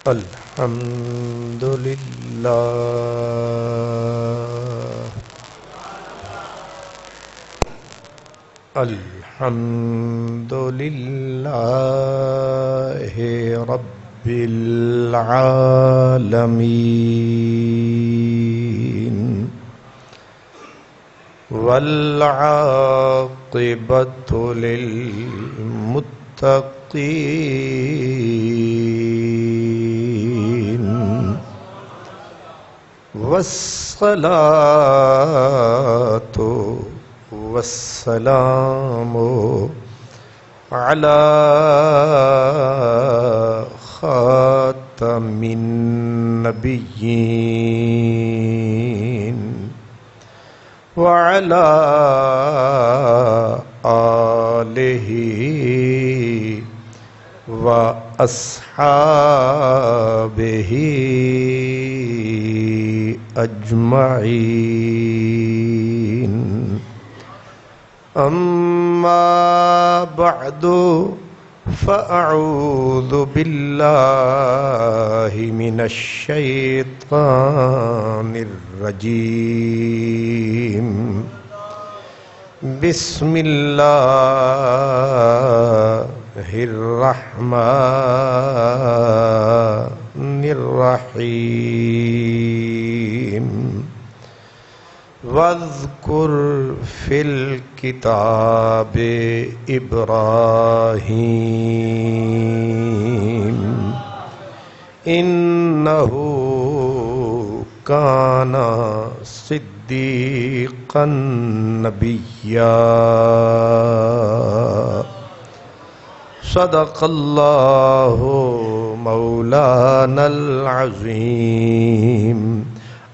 الحمد للہ الحمد للہ رب العالمین والعاقبۃ للمتقین والصلاة والسلام علی خاتم النبیین وعلی آلہ وأصحابہ اجمعین اما بعد فاعوذ باللہ من الشیطان الرجیم بسم اللہ الرحمن الرحیم واذکر فی الکتاب ابراہیم انہ کان صدیقا نبیا صدق اللہ مولانا العظیم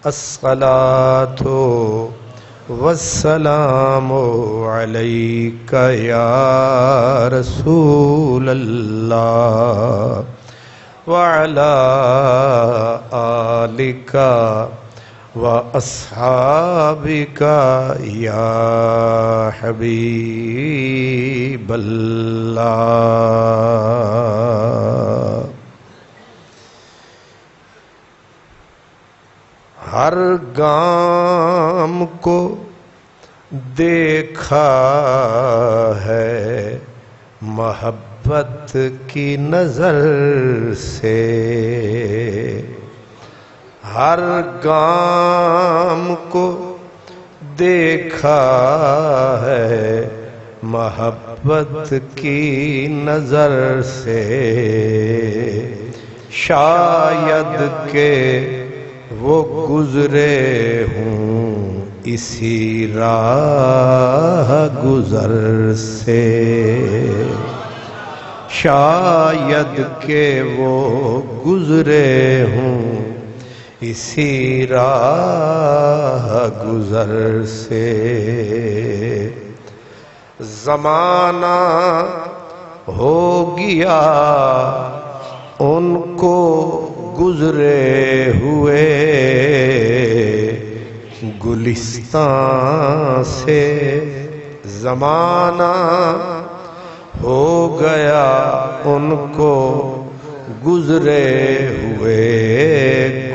الصلاۃ والسلام علیک یا رسول اللہ وعلی آلک واصحابک یا حبیب اللہ۔ ہر گام کو دیکھا ہے محبت کی نظر سے، ہر گام کو دیکھا ہے محبت کی نظر سے، شاید کہ وہ گزرے ہوں اسی راہ گزر سے، شاید کہ وہ گزرے ہوں اسی راہ گزر سے۔ زمانہ ہو گیا ان کو گزرے ہوئے گلستان سے، زمانہ ہو گیا ان کو گزرے ہوئے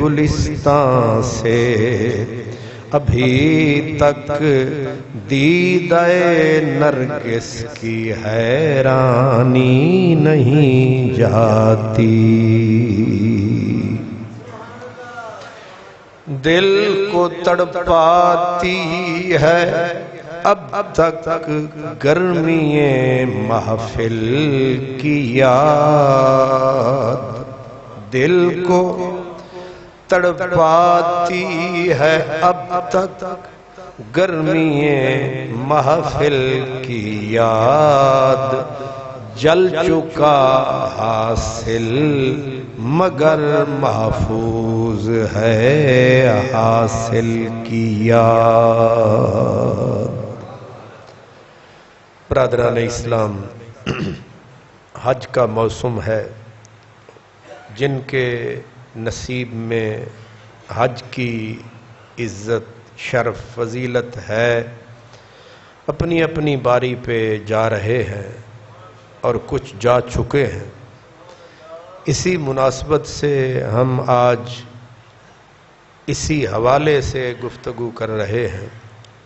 گلستان سے، ابھی تک دیدہ نرگس کی حیرانی نہیں جاتی، دل کو تڑپاتی ہے اب تک گرمی محفل کی یاد، دل کو تڑپاتی ہے اب تک گرمی محفل کی یاد، جل چکا حاصل مگر محفوظ ہے حاصل کی یاد۔ برادران اسلام، حج کا موسم ہے، جن کے نصیب میں حج کی عزت شرف فضیلت ہے، اپنی اپنی باری پہ جا رہے ہیں اور کچھ جا چکے ہیں۔ اسی مناسبت سے ہم آج اسی حوالے سے گفتگو کر رہے ہیں۔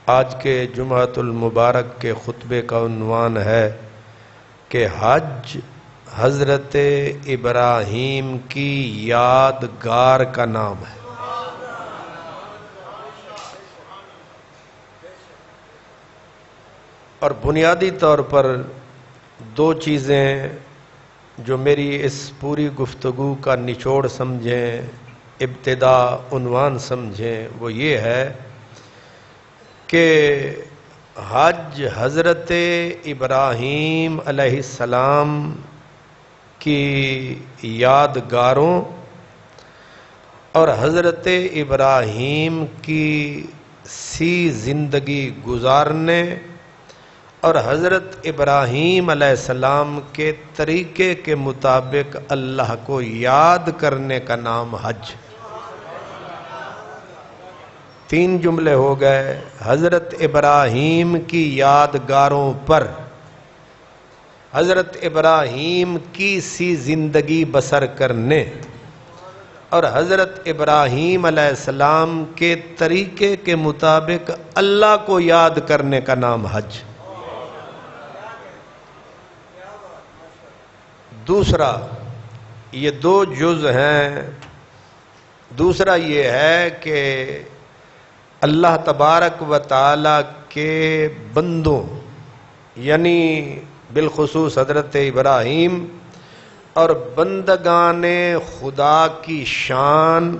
آج کے جمعۃ المبارک کے خطبے کا عنوان ہے کہ حج حضرت ابراہیم کی یادگار کا نام ہے۔ اور بنیادی طور پر دو چیزیں جو میری اس پوری گفتگو کا نچوڑ سمجھیں، ابتدا عنوان سمجھیں، وہ یہ ہے کہ حج حضرت ابراہیم علیہ السلام کی یادگاروں اور حضرت ابراہیم کی سی زندگی گزارنے اور حضرت ابراہیم علیہ السلام کے طریقے کے مطابق اللہ کو یاد کرنے کا نام حج۔ تین جملے ہو گئے۔ حضرت ابراہیم کی یادگاروں پر، حضرت ابراہیم کی سی زندگی بسر کرنے اور حضرت ابراہیم علیہ السلام کے طریقے کے مطابق اللہ کو یاد کرنے کا نام حج۔ دوسرا، یہ دو جز ہیں۔ دوسرا یہ ہے کہ اللہ تبارک و تعالی کے بندوں یعنی بالخصوص حضرت ابراہیم اور بندگان خدا کی شان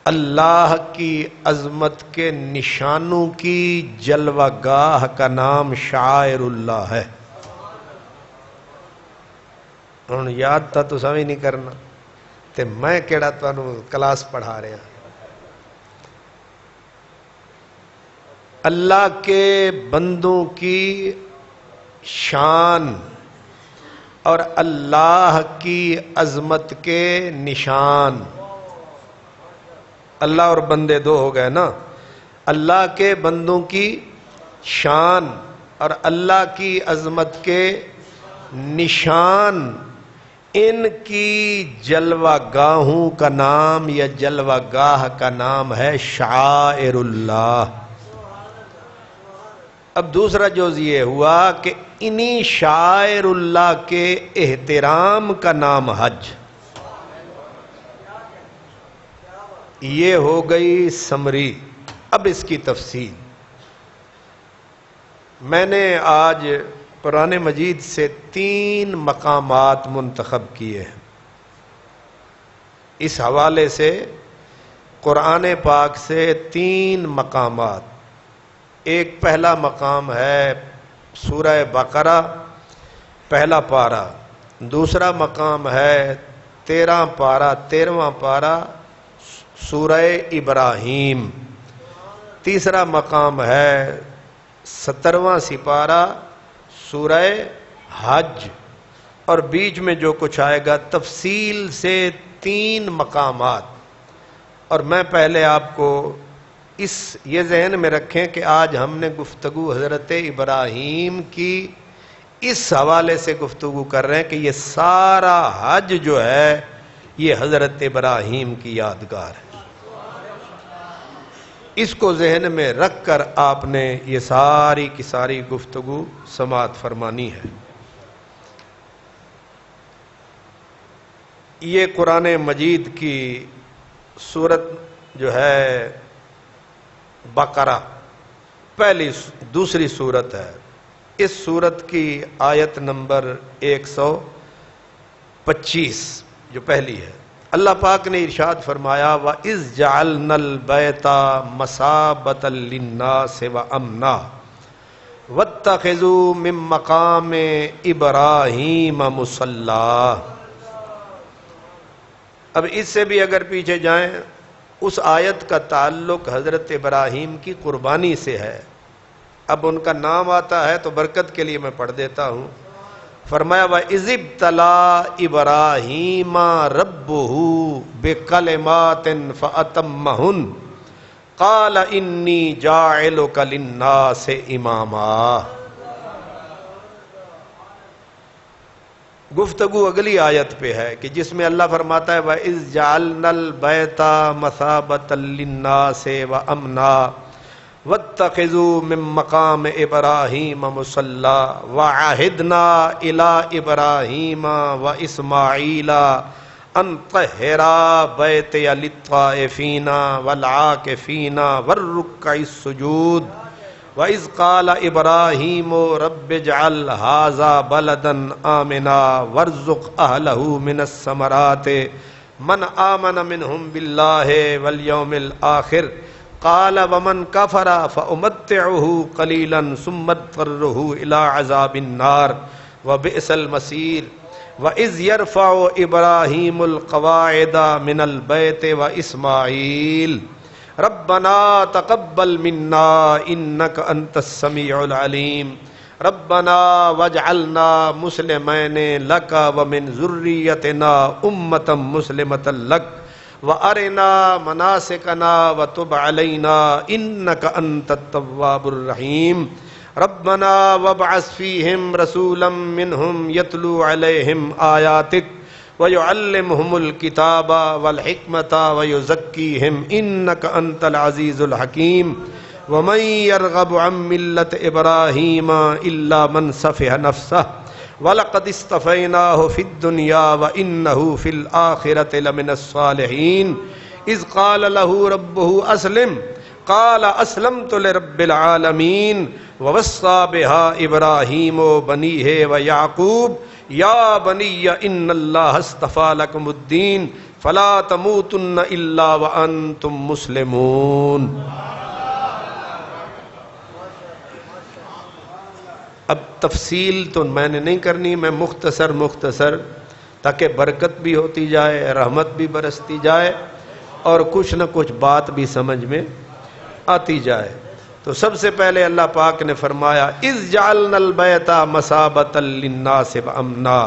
اللہ کی عظمت کے نشانوں کی جلوہ گاہ کا نام شعائر اللہ ہے۔ ہن یاد تھا تو سمجھ نہیں کرنا تے میں کیڑا تانوں کلاس پڑھا رہا۔ اللہ کے بندوں کی شان اور اللہ کی عظمت کے نشان۔ اللہ اور بندے دو ہو گئے نا۔ اللہ کے بندوں کی شان اور اللہ کی عظمت کے نشان، ان کی جلوہ گاہوں کا نام یا جلوہ گاہ کا نام ہے شعائر اللہ۔ اب دوسرا جز یہ ہوا کہ انہی شعائر اللہ کے احترام کا نام حج۔ یہ ہو گئی سمری۔ اب اس کی تفصیل میں نے آج قرآن مجید سے 3 مقامات منتخب کیے ہیں۔ اس حوالے سے قرآن پاک سے 3 مقامات۔ ایک پہلا مقام ہے سورہ بقرہ پہلا پارہ، دوسرا مقام ہے 13واں پارہ سورہ ابراہیم، تیسرا مقام ہے 17واں سپارہ سورہ حج، اور بیچ میں جو کچھ آئے گا تفصیل سے 3 مقامات۔ اور میں پہلے آپ کو یہ ذہن میں رکھیں کہ آج ہم نے گفتگو حضرت ابراہیم کی اس حوالے سے گفتگو کر رہے ہیں کہ یہ سارا حج جو ہے یہ حضرت ابراہیم کی یادگار ہے۔ اس کو ذہن میں رکھ کر آپ نے یہ ساری کی ساری گفتگو سماعت فرمانی ہے۔ یہ قرآن مجید کی سورت جو ہے بقرہ دوسری سورت ہے۔ اس سورت کی آیت نمبر 125 جو پہلی ہے، اللہ پاک نے ارشاد فرمایا وَإِذْ جَعَلْنَا الْبَيْتَ مَثَابَةً لِلنَّاسِ وَأَمْنًا وَاتَّخِذُوا مِن مَّقَامِ إِبْرَاهِيمَ مُصَلًّى۔ اب اس سے بھی اگر پیچھے جائیں، اس آیت کا تعلق حضرت ابراہیم کی قربانی سے ہے۔ اب ان کا نام آتا ہے تو برکت کے لیے میں پڑھ دیتا ہوں۔ فرمایا وَإِذِ ابْتَلَىٰ إِبْرَاهِيمَ رَبُّهُ بِكَلِمَاتٍ فَأَتَمَّهُنَّ قَالَ إِنِّي جَاعِلُكَ لِلنَّاسِ إِمَامًا۔ گفتگو اگلی آیت پہ ہے کہ جس میں اللہ فرماتا ہے وَإِذْ جَعَلْنَا الْبَيْتَ مَثَابَةً لِلنَّاسِ وَأَمْنًا وَاتَّخِذُوا مِن مَّقَامِ إِبْرَاهِيمَ مُصَلًّى وَعَهِدْنَا إِلَىٰ إِبْرَاهِيمَ وَإِسْمَاعِيلَ أَن طَهِّرَا بَيْتِيَ لِلطَّائِفِينَ وَالْعَاكِفِينَ وَالرُّكَّعِ السُّجُودِ وَإِذْ قَالَ إِبْرَاهِيمُ رَبِّ اجْعَلْ هَٰذَا بَلَدًا آمِنًا وَارْزُقْ أَهْلَهُ مِنَ الثَّمَرَاتِ مَنْ آمَنَ مِنْهُمْ بِاللَّهِ وَالْيَوْمِ الْآخِرِ قَالَ وَمَنْ كَفَرَ فَأُمَتِّعُهُ قَلِيلًا ثُمَّ اضْطَرُّهُ إِلَىٰ عَذَابِ النَّارِ وَبِئْسَ الْمَصِيرُ وَإِذْ يَرْفَعُ إِبْرَاهِيمُ الْقَوَاعِدَ مِنَ الْبَيْتِ وَإِسْمَاعِيلُ ربنا تقبل منا انك انت السميع العليم ربنا واجعلنا مسلمين لك ومن ذريتنا امة مسلمة لك وارنا مناسكنا وتب علينا انك انت التواب الرحيم ربنا وابعث فيهم رسولا منهم يتلو عليهم آياتك وَيُعَلِّمُهُمُ الْكِتَابَ وَالْحِكْمَةَ وَيُزَكِّيهِمْ إِنَّكَ أَنْتَ الْعَزِيزُ الْحَكِيمُ وَمَنْ يَرْغَبُ عَنْ مِلَّةِ إِبْرَاهِيمَ إِلَّا مَنْ سَفِهَ نَفْسَهُ وَلَقَدِ اصْطَفَيْنَاهُ فِي الدُّنْيَا وَإِنَّهُ فِي الْآخِرَةِ لَمِنَ الصَّالِحِينَ إِذْ قَالَ لَهُ رَبُّهُ أَسْلِمْ قَالَ أَسْلَمْتُ لِرَبِّ الْعَالَمِينَ وَوَصَّى بِهَا إِبْرَاهِيمُ بَنِيهِ وَيَعْقُوبُ یا بنی ان اللہ اصطفیٰ لکم الدین فلا تموتن الا وانتم مسلمون۔ اب تفصیل تو میں نے نہیں کرنی، میں مختصر تاکہ برکت بھی ہوتی جائے، رحمت بھی برستی جائے اور کچھ نہ کچھ بات بھی سمجھ میں آتی جائے۔ تو سب سے پہلے اللہ پاک نے فرمایا اذ جعلنا البیت مثابۃ للناس وامنا،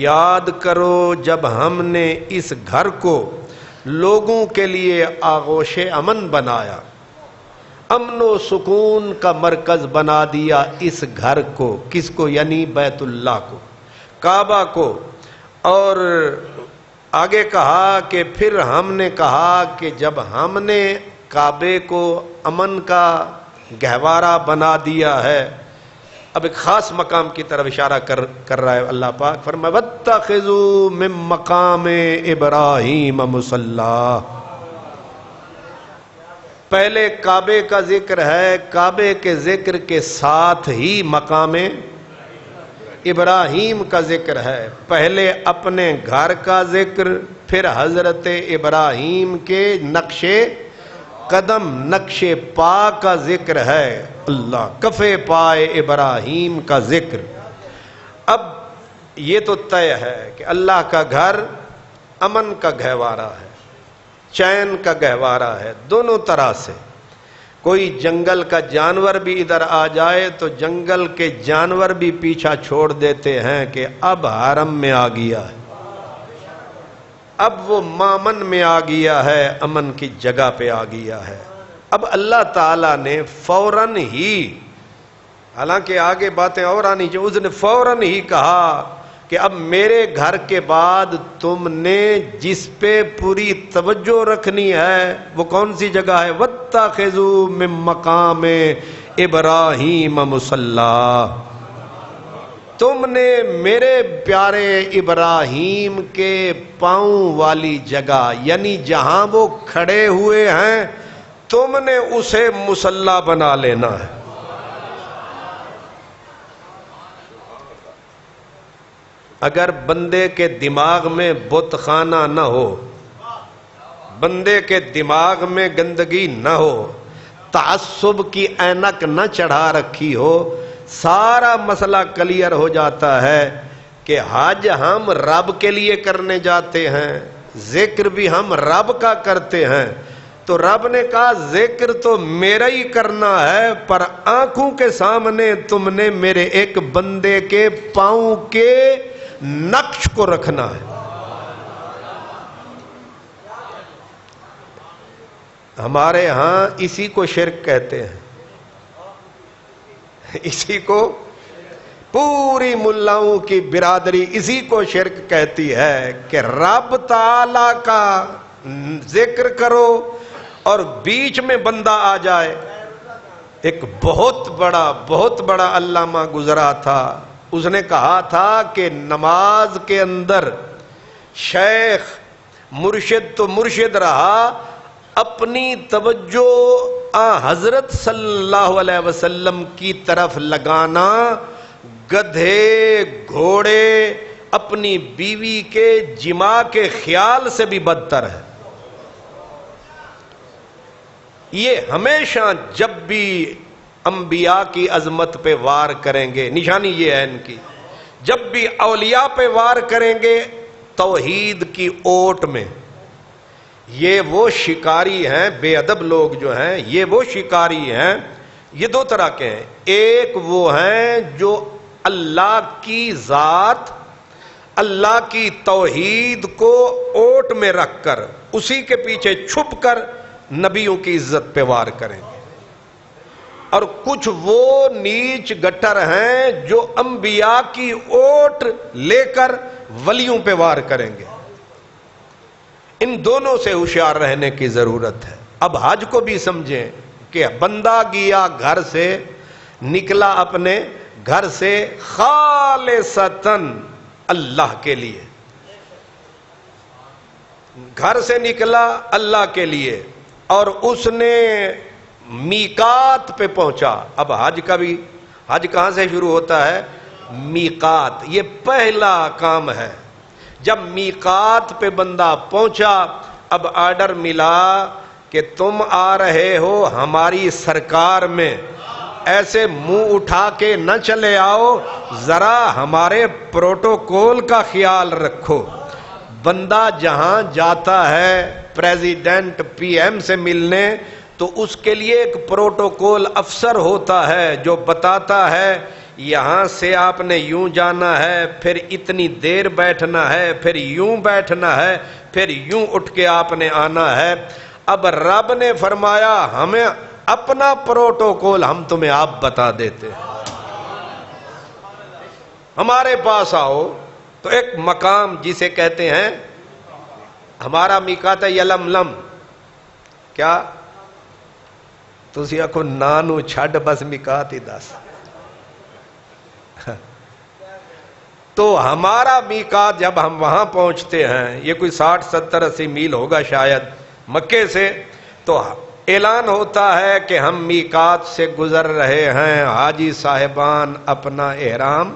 یاد کرو جب ہم نے اس گھر کو لوگوں کے لیے آغوش امن بنایا، امن و سکون کا مرکز بنا دیا اس گھر کو۔ کس کو؟ یعنی بیت اللہ کو، کعبہ کو۔ اور آگے کہا کہ پھر ہم نے کہا کہ جب ہم نے کعبے کو امن کا گہوارہ بنا دیا ہے، اب ایک خاص مقام کی طرف اشارہ کر رہا ہے اللہ پاک، فرمایا وَاتَّخِذُوا مِن مَّقَامِ إِبْرَاهِيمَ مُصَلًّى۔ پہلے کعبے کا ذکر ہے، کعبے کے ذکر کے ساتھ ہی مقام ابراہیم کا ذکر ہے۔ پہلے اپنے گھر کا ذکر، پھر حضرت ابراہیم کے نقش قدم، نقش پا کا ذکر ہے، اللہ کفے پائے ابراہیم کا ذکر۔ اب یہ تو طے ہے کہ اللہ کا گھر امن کا گہوارہ ہے، چین کا گہوارہ ہے، دونوں طرح سے۔ کوئی جنگل کا جانور بھی ادھر آ جائے تو جنگل کے جانور بھی پیچھا چھوڑ دیتے ہیں کہ اب حرم میں آ گیا ہے، اب وہ مامن میں آ گیا ہے، امن کی جگہ پہ آ گیا ہے۔ اب اللہ تعالیٰ نے فوراً ہی، حالانکہ آگے باتیں اور آنی چاہیے، اس نے فوراً ہی کہا کہ اب میرے گھر کے بعد تم نے جس پہ پوری توجہ رکھنی ہے وہ کون سی جگہ ہے؟ وَاتَّخِذُوا مِن مَّقَامِ إِبْرَاهِيمَ مُصَلًّى، تم نے میرے پیارے ابراہیم کے پاؤں والی جگہ، یعنی جہاں وہ کھڑے ہوئے ہیں تم نے اسے مصلی بنا لینا ہے۔ اگر بندے کے دماغ میں بت خانہ نہ ہو، بندے کے دماغ میں گندگی نہ ہو، تعصب کی اینک نہ چڑھا رکھی ہو، سارا مسئلہ کلیئر ہو جاتا ہے کہ حج ہم رب کے لیے کرنے جاتے ہیں، ذکر بھی ہم رب کا کرتے ہیں، تو رب نے کہا ذکر تو میرا ہی کرنا ہے، پر آنکھوں کے سامنے تم نے میرے ایک بندے کے پاؤں کے نقش کو رکھنا ہے۔ ہمارے ہاں اسی کو شرک کہتے ہیں، اسی کو پوری ملاؤں کی برادری اسی کو شرک کہتی ہے کہ رب تعالی کا ذکر کرو اور بیچ میں بندہ آ جائے. ایک بہت بڑا علامہ گزرا تھا، اس نے کہا تھا کہ نماز کے اندر شیخ مرشد تو مرشد رہا، اپنی توجہ حضرت صلی اللہ علیہ وسلم کی طرف لگانا گدھے گھوڑے اپنی بیوی کے جماع کے خیال سے بھی بدتر ہے. یہ ہمیشہ جب بھی انبیاء کی عظمت پہ وار کریں گے، نشانی یہ ہے ان کی، جب بھی اولیاء پہ وار کریں گے توحید کی اوٹ میں. یہ وہ شکاری ہیں، بے ادب لوگ جو ہیں یہ وہ شکاری ہیں. یہ دو طرح کے ہیں، ایک وہ ہیں جو اللہ کی ذات، اللہ کی توحید کو اوٹ میں رکھ کر اسی کے پیچھے چھپ کر نبیوں کی عزت پہ وار کریں گے، اور کچھ وہ نیچ گٹر ہیں جو انبیاء کی اوٹ لے کر ولیوں پہ وار کریں گے. ان دونوں سے ہوشیار رہنے کی ضرورت ہے. اب حج کو بھی سمجھیں کہ بندہ گیا گھر سے، نکلا اپنے گھر سے خالصتاً اللہ کے لیے، گھر سے نکلا اللہ کے لیے، اور اس نے میقات پہ پہنچا. اب حج کا بھی، حج کہاں سے شروع ہوتا ہے؟ میقات. یہ پہلا کام ہے. جب میقات پہ بندہ پہنچا، اب آرڈر ملا کہ تم آ رہے ہو ہماری سرکار میں، ایسے منہ اٹھا کے نہ چلے آؤ، ذرا ہمارے پروٹوکول کا خیال رکھو. بندہ جہاں جاتا ہے پریزیڈنٹ پی ایم سے ملنے تو اس کے لیے ایک پروٹوکول افسر ہوتا ہے جو بتاتا ہے یہاں سے آپ نے یوں جانا ہے، پھر اتنی دیر بیٹھنا ہے، پھر یوں بیٹھنا ہے، پھر یوں اٹھ کے آپ نے آنا ہے. اب رب نے فرمایا ہمیں اپنا پروٹوکول ہم تمہیں آپ بتا دیتے ہیں، ہمارے پاس آؤ. تو ایک مقام جسے کہتے ہیں، ہمارا میقات ہے یلملم. کیا تسی آکھو نانو چھڈ بس میقات ہی دس. تو ہمارا میقات جب ہم وہاں پہنچتے ہیں، یہ کوئی 60 70 80 میل ہوگا شاید مکے سے، تو اعلان ہوتا ہے کہ ہم میقات سے گزر رہے ہیں، حاجی صاحبان اپنا احرام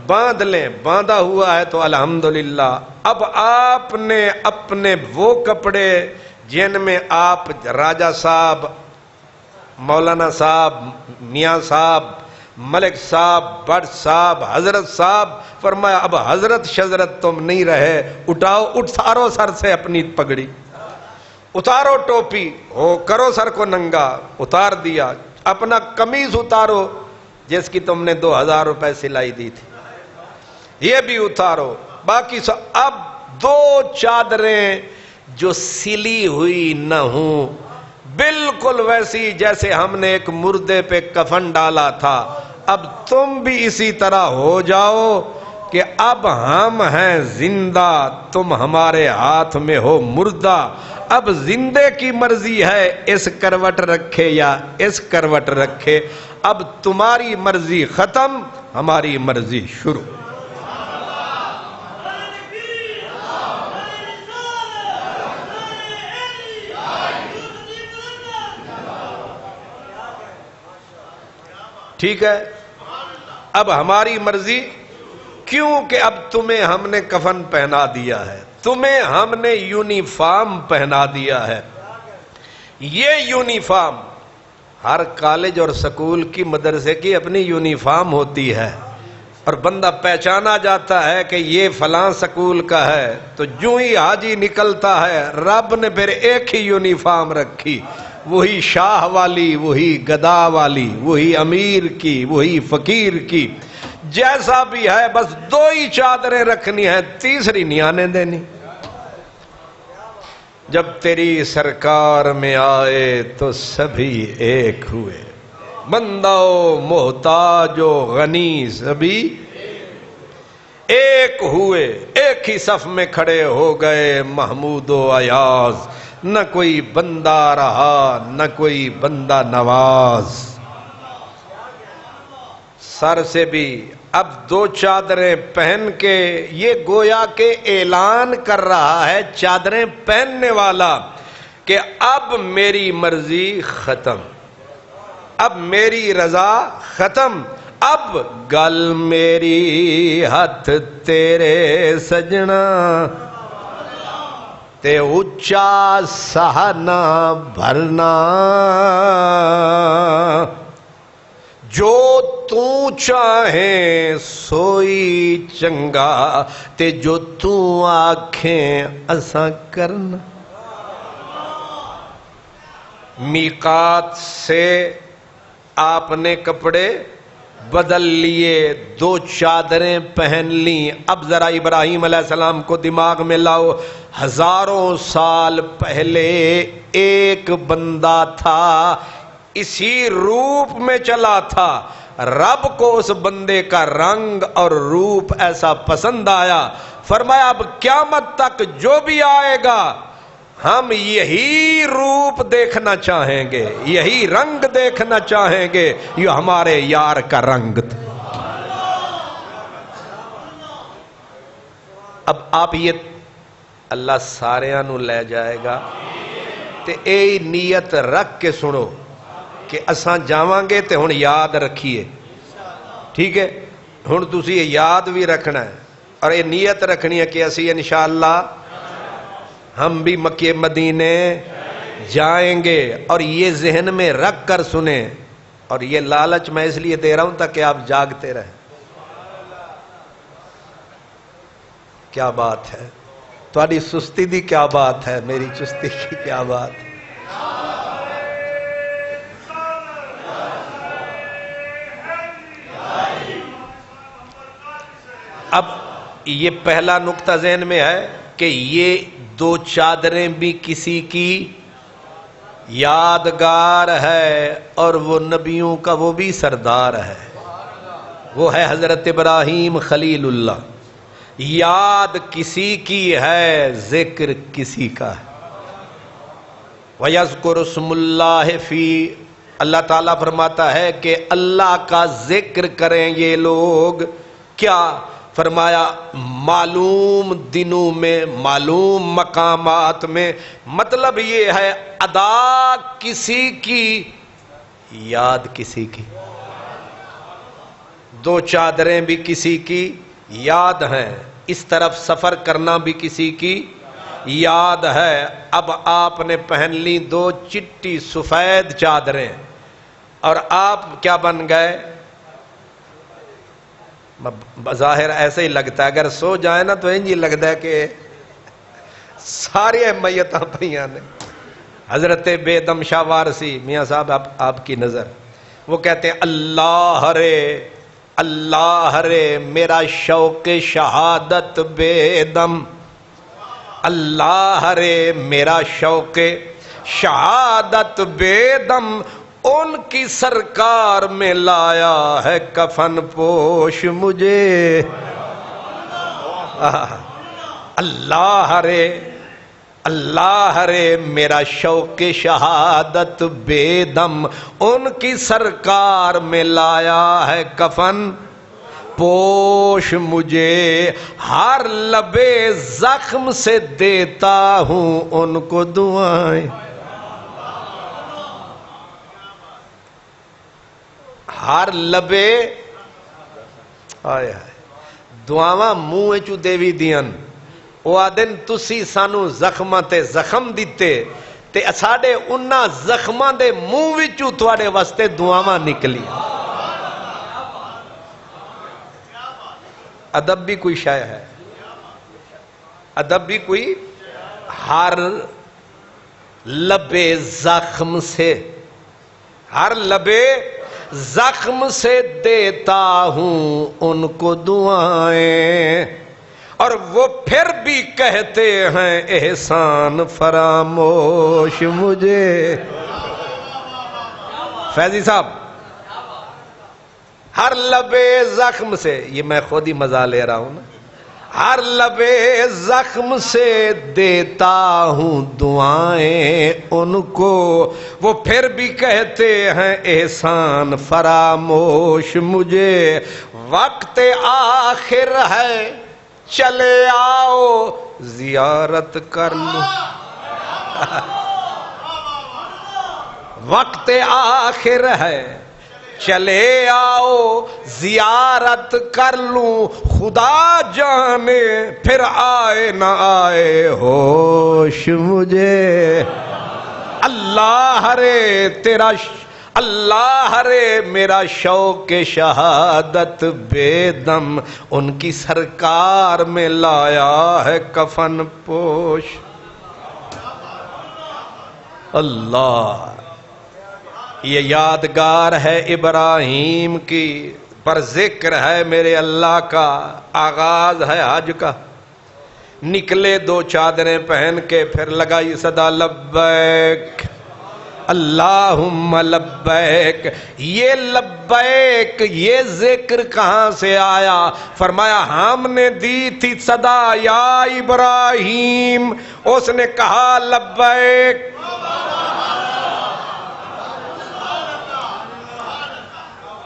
باندھ لیں. باندھا ہوا ہے تو الحمدللہ. اب آپ نے اپنے وہ کپڑے جن میں آپ راجہ صاحب، مولانا صاحب، میاں صاحب، ملک صاحب، بٹ صاحب، حضرت صاحب، فرمایا اب حضرت شضرت تم نہیں رہے، اٹھاؤ، اتارو سر سے اپنی پگڑی، اتارو ٹوپی، ہو کرو سر کو ننگا. اتار دیا. اپنا قمیض اتارو جس کی تم نے 2000 روپے سلائی دی تھی، یہ بھی اتارو. باقی اب 2 چادریں جو سلی ہوئی نہ ہوں، بالکل ویسی جیسے ہم نے ایک مردے پہ کفن ڈالا تھا، اب تم بھی اسی طرح ہو جاؤ کہ اب ہم ہیں زندہ، تم ہمارے ہاتھ میں ہو مردہ. اب زندے کی مرضی ہے اس کروٹ رکھے یا اس کروٹ رکھے. اب تمہاری مرضی ختم، ہماری مرضی شروع. ٹھیک ہے؟ اب ہماری مرضی، کیونکہ اب تمہیں ہم نے کفن پہنا دیا ہے، تمہیں ہم نے یونیفارم پہنا دیا ہے. یہ یونیفارم ہر کالج اور سکول کی، مدرسے کی اپنی یونیفارم ہوتی ہے، اور بندہ پہچانا جاتا ہے کہ یہ فلاں سکول کا ہے. تو جو ہی حاجی نکلتا ہے رب نے پھر ایک ہی یونیفارم رکھی، وہی شاہ والی، وہی گدا والی، وہی امیر کی، وہی فقیر کی. جیسا بھی ہے بس 2 ہی چادریں رکھنی ہیں، تیسری نہیں آنے دینی. جب تیری سرکار میں آئے تو سبھی ایک ہوئے. بندہ و محتاج و غنی سبھی ایک ہوئے، ایک ہی صف میں کھڑے ہو گئے محمود و ایاز، نہ کوئی بندہ رہا نہ کوئی بندہ نواز۔ سر سے بھی اب دو چادریں پہن کے یہ گویا کہ اعلان کر رہا ہے چادریں پہننے والا کہ اب میری مرضی ختم، اب میری رضا ختم، اب گل میری ہاتھ تیرے سجنا، تے اچا سہنا بھرنا، جو تو چاہیں سوئی چنگا، تے جو تو آکھیں اساں کرنا۔ میقات سے آپ نے کپڑے بدل لیے، دو چادریں پہن لیں۔ اب ذرا ابراہیم علیہ السلام کو دماغ میں لاؤ، ہزاروں سال پہلے ایک بندہ تھا، اسی روپ میں چلا تھا، رب کو اس بندے کا رنگ اور روپ ایسا پسند آیا، فرمایا اب قیامت تک جو بھی آئے گا ہم یہی روپ دیکھنا چاہیں گے، یہی رنگ دیکھنا چاہیں گے، یہ ہمارے یار کا رنگ تھا۔ اب آپ یہ اللہ ساریاں نو لے جائے گا تے اے نیت رکھ کے سنو کہ اساں جاواں گے تے ہن یاد رکھیے، ٹھیک ہے؟ ہن تسی یہ یاد بھی رکھنا ہے اور یہ نیت رکھنی ہے کہ اسی انشاءاللہ ہم بھی مکہ مدینے جائیں گے، اور یہ ذہن میں رکھ کر سنیں، اور یہ لالچ میں اس لیے دے رہا ہوں تاکہ آپ جاگتے رہیں۔ کیا بات ہے، تمہاری سستی دی کیا بات ہے، میری چستی کی کیا بات ہے۔ اب یہ پہلا نقطہ ذہن میں ہے کہ یہ دو چادریں بھی کسی کی یادگار ہے، اور وہ نبیوں کا وہ بھی سردار ہے، وہ ہے حضرت ابراہیم خلیل اللہ۔ یاد کسی کی ہے، ذکر کسی کا ہے۔ وَيَذْكُرُ اسْمُ اللَّهِ فِي، اللہ تعالیٰ فرماتا ہے کہ اللہ کا ذکر کریں یہ لوگ، کیا فرمایا؟ معلوم دنوں میں، معلوم مقامات میں، مطلب یہ ہے ادا کسی کی، یاد کسی کی۔ دو چادریں بھی کسی کی یاد ہیں، اس طرف سفر کرنا بھی کسی کی یاد ہے۔ اب آپ نے پہن لی دو چٹی سفید چادریں، اور آپ کیا بن گئے؟ بظاہر ایسے ہی لگتا ہے، اگر سو جائے نا تو انجی لگتا ہے کہ ساری میتاں پہیاں نے۔ حضرت بے دم شاہ وارسی میاں صاحب آپ کی نظر، وہ کہتے ہیں اللہ رے اللہ رے میرا شوق شہادت بے دم، اللہ رے میرا شوق شہادت بے دم، ان کی سرکار میں لایا ہے کفن پوش مجھے۔ اللہ رے میرا شوق شہادت بے دم، ان کی سرکار میں لایا ہے کفن پوش مجھے، ہر لبے زخم سے دیتا ہوں ان کو دعائیں، ہر لبے آئے دعاواں منہ چو دیوی دیان، وہ آدن تسی سانو زخماں تے زخم دیتے تے ساڑے انہاں زخماں دے منہ وچو تواڈے واسطے دعاواں نکلی۔ ادب بھی کوئی شے ہے، ادب بھی کوئی، ہر لبے زخم سے، ہر لبے زخم سے دیتا ہوں ان کو دعائیں، اور وہ پھر بھی کہتے ہیں احسان فراموش مجھے۔ فیضی صاحب ہر لبے زخم سے، یہ میں خود ہی مزہ لے رہا ہوں نا، ہر لبے زخم سے دیتا ہوں دعائیں ان کو، وہ پھر بھی کہتے ہیں احسان فراموش مجھے، وقت آخر ہے چلے آؤ زیارت کر لو، وقت آخر ہے چلے آؤ زیارت کر لوں، خدا جانے پھر آئے نہ آئے ہوش مجھے، اللہ رے تیرا اللہ رے میرا شوق شہادت بے دم، ان کی سرکار میں لایا ہے کفن پوش، اللہ یہ یادگار ہے ابراہیم کی، پر ذکر ہے میرے اللہ کا، آغاز ہے حج کا، نکلے دو چادریں پہن کے، پھر لگائی صدا لبیک اللہم لبیک، یہ لبیک یہ ذکر کہاں سے آیا؟ فرمایا ہم نے دی تھی صدا یا ابراہیم، اس نے کہا لبیک،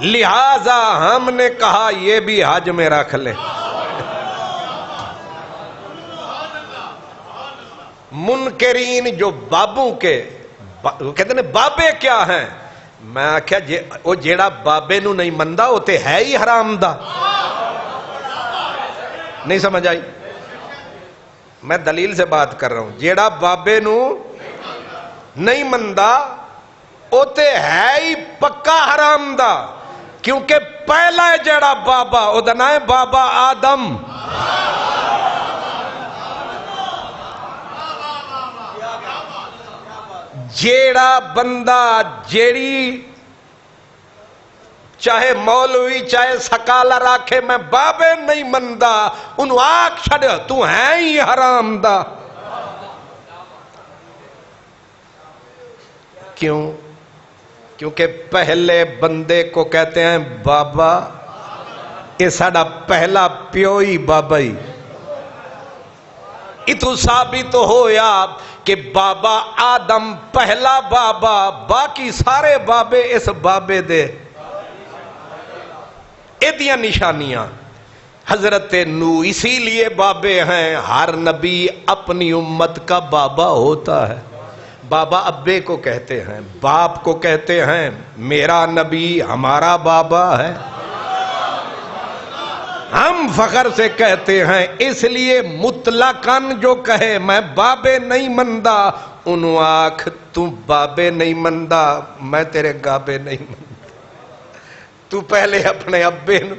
لہذا ہم نے کہا یہ بھی حج میں رکھ لیں۔ منکرین جو بابوں کے کہتے ہیں بابے کیا ہیں، میں آکھیا وہ جیڑا بابے نو نہیں مندا وہ تے ہے ہی حرام دا، نہیں سمجھ آئی؟ میں دلیل سے بات کر رہا ہوں، جیڑا بابے نو نہیں مندا وہ تے ہے ہی پکا حرام دا، کیونکہ پہلا جڑا بابا او دا نام ہے بابا آدم، جیڑا بندہ جیڑی چاہے مولوی چاہے سکالر آکھے میں بابے نہیں مندا، انہوں آکھ چھڑ تو ہے ہی حرام دا، کیوں؟ کیونکہ پہلے بندے کو کہتے ہیں بابا، یہ ساڑا پہلا پیو ہی بابا ہی، اتو ثابت ہویا کہ بابا آدم پہلا بابا، باقی سارے بابے اس بابے دے، ایدیاں نشانیاں۔ حضرت نو اسی لیے بابے ہیں، ہر نبی اپنی امت کا بابا ہوتا ہے، بابا ابے کو کہتے ہیں، باپ کو کہتے ہیں، میرا نبی ہمارا بابا ہے، ہم فخر سے کہتے ہیں، اس لیے مطلقاً جو کہے میں بابے نہیں مندا، انہوں آکھ تو بابے نہیں مندا میں تیرے گابے نہیں مندا، تو پہلے اپنے ابے نو،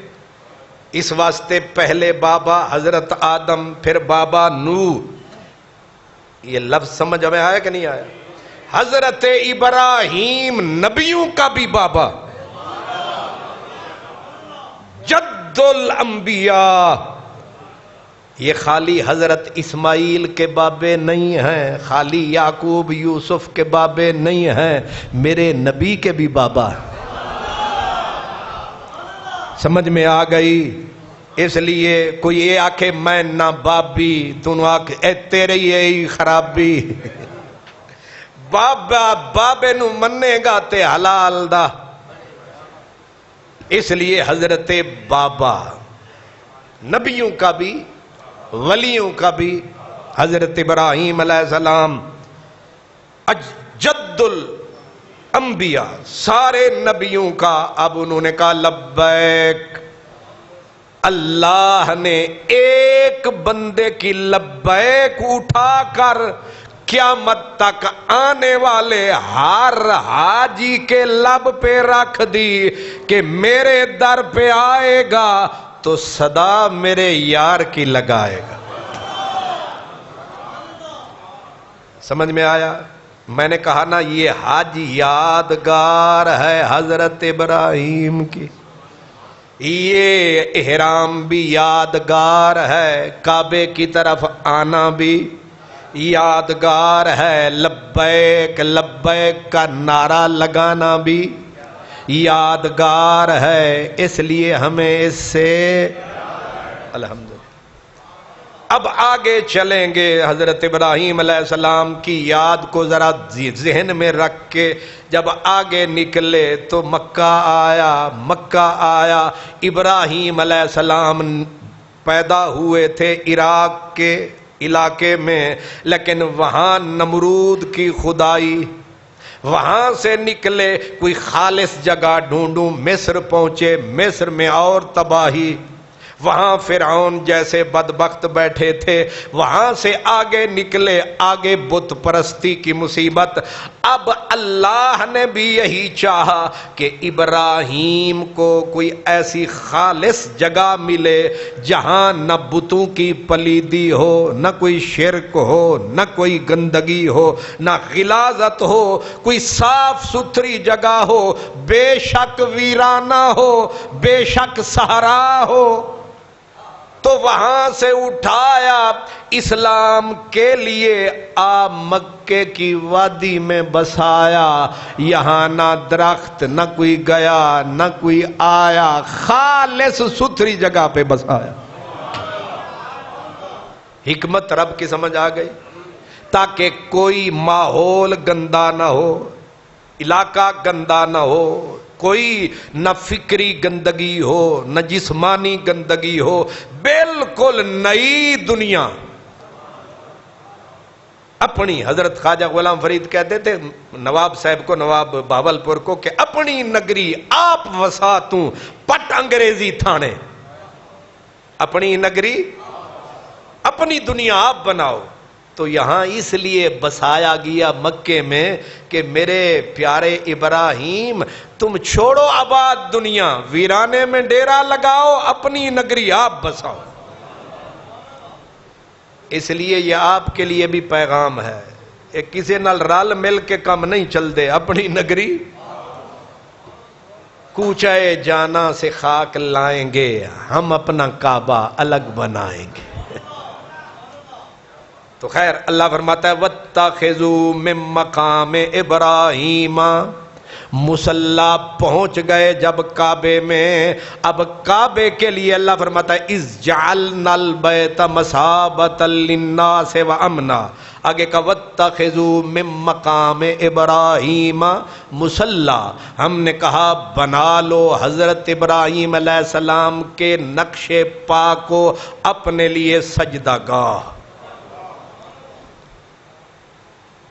اس واسطے پہلے بابا حضرت آدم پھر بابا نو، یہ لفظ سمجھ میں آیا کہ نہیں آیا؟ حضرت ابراہیم نبیوں کا بھی بابا، جد الانبیاء، یہ خالی حضرت اسماعیل کے بابے نہیں ہیں، خالی یعقوب یوسف کے بابے نہیں ہیں، میرے نبی کے بھی بابا ہیں، سمجھ میں آ گئی؟ اس لیے کوئی یہ آکھے میں نہ بابی، تو نو آکھے اے تیرے ہی خرابی، بابا بابے نو مننے گا تے حلال دا، اس لیے حضرت بابا نبیوں کا بھی ولیوں کا بھی، حضرت ابراہیم علیہ السلام جد الانبیاء سارے نبیوں کا، اب انہوں نے کہا لبیک، اللہ نے ایک بندے کی لبیک اٹھا کر قیامت تک آنے والے ہر حاجی کے لب پہ رکھ دی کہ میرے در پہ آئے گا تو صدا میرے یار کی لگائے گا، سمجھ میں آیا؟ میں نے کہا نا یہ حج یادگار ہے حضرت ابراہیم کی، یہ احرام بھی یادگار ہے، کعبے کی طرف آنا بھی یادگار ہے، لبیک لبیک کا نعرہ لگانا بھی یادگار ہے، اس لیے ہمیں اس سے الحمدللہ۔ اب آگے چلیں گے، حضرت ابراہیم علیہ السلام کی یاد کو ذرا ذہن میں رکھ کے جب آگے نکلے تو مکہ آیا۔ ابراہیم علیہ السلام پیدا ہوئے تھے عراق کے علاقے میں، لیکن وہاں نمرود کی خدائی، وہاں سے نکلے کوئی خالص جگہ ڈھونڈوں، مصر پہنچے، مصر میں اور تباہی، وہاں فرعون جیسے بدبخت بیٹھے تھے، وہاں سے آگے نکلے، آگے بت پرستی کی مصیبت۔ اب اللہ نے بھی یہی چاہا کہ ابراہیم کو کوئی ایسی خالص جگہ ملے جہاں نہ بتوں کی پلیدی ہو، نہ کوئی شرک ہو، نہ کوئی گندگی ہو، نہ غلاظت ہو، کوئی صاف ستھری جگہ ہو، بے شک ویرانہ ہو، بے شک صحرا ہو۔ تو وہاں سے اٹھایا، اسلام کے لیے مکے کی وادی میں بسایا، یہاں نہ درخت، نہ کوئی گیا، نہ کوئی آیا، خالص ستھری جگہ پہ بسایا۔ حکمت رب کی سمجھ آ گئی، تاکہ کوئی ماحول گندا نہ ہو، علاقہ گندا نہ ہو، کوئی نہ فکری گندگی ہو، نہ جسمانی گندگی ہو، بالکل نئی دنیا۔ اپنی حضرت خواجہ غلام فرید کہتے تھے نواب صاحب کو، نواب بہاولپور کو، کہ اپنی نگری آپ وساتوں پٹ انگریزی تھانے، اپنی نگری اپنی دنیا آپ بناؤ۔ تو یہاں اس لیے بسایا گیا مکے میں کہ میرے پیارے ابراہیم تم چھوڑو آباد دنیا، ویرانے میں ڈیرا لگاؤ، اپنی نگری آپ بساؤ۔ اس لیے یہ آپ کے لیے بھی پیغام ہے، ایک کسی نال رل مل کے کم نہیں چل دے، اپنی نگری کوچے جانا سے خاک لائیں گے، ہم اپنا کعبہ الگ بنائیں گے۔ تو خیر اللہ فرماتا ہے وَاتَّخِذُوا مِن مَّقَامِ إِبْرَاهِيمَ، مصلی پہنچ گئے جب کعبے میں، اب کعبے کے لیے اللہ فرماتا ہے اِذْ جَعَلْنَا الْبَيْتَ مَثَابَةً لِلنَّاسِ وَأَمْنًا، آگے کا وَاتَّخِذُوا مِن مَّقَامِ إِبْرَاهِيمَ مصلی، ہم نے کہا بنا لو حضرت ابراہیم علیہ السلام کے نقش پا کو اپنے لیے سجدہ گاہ۔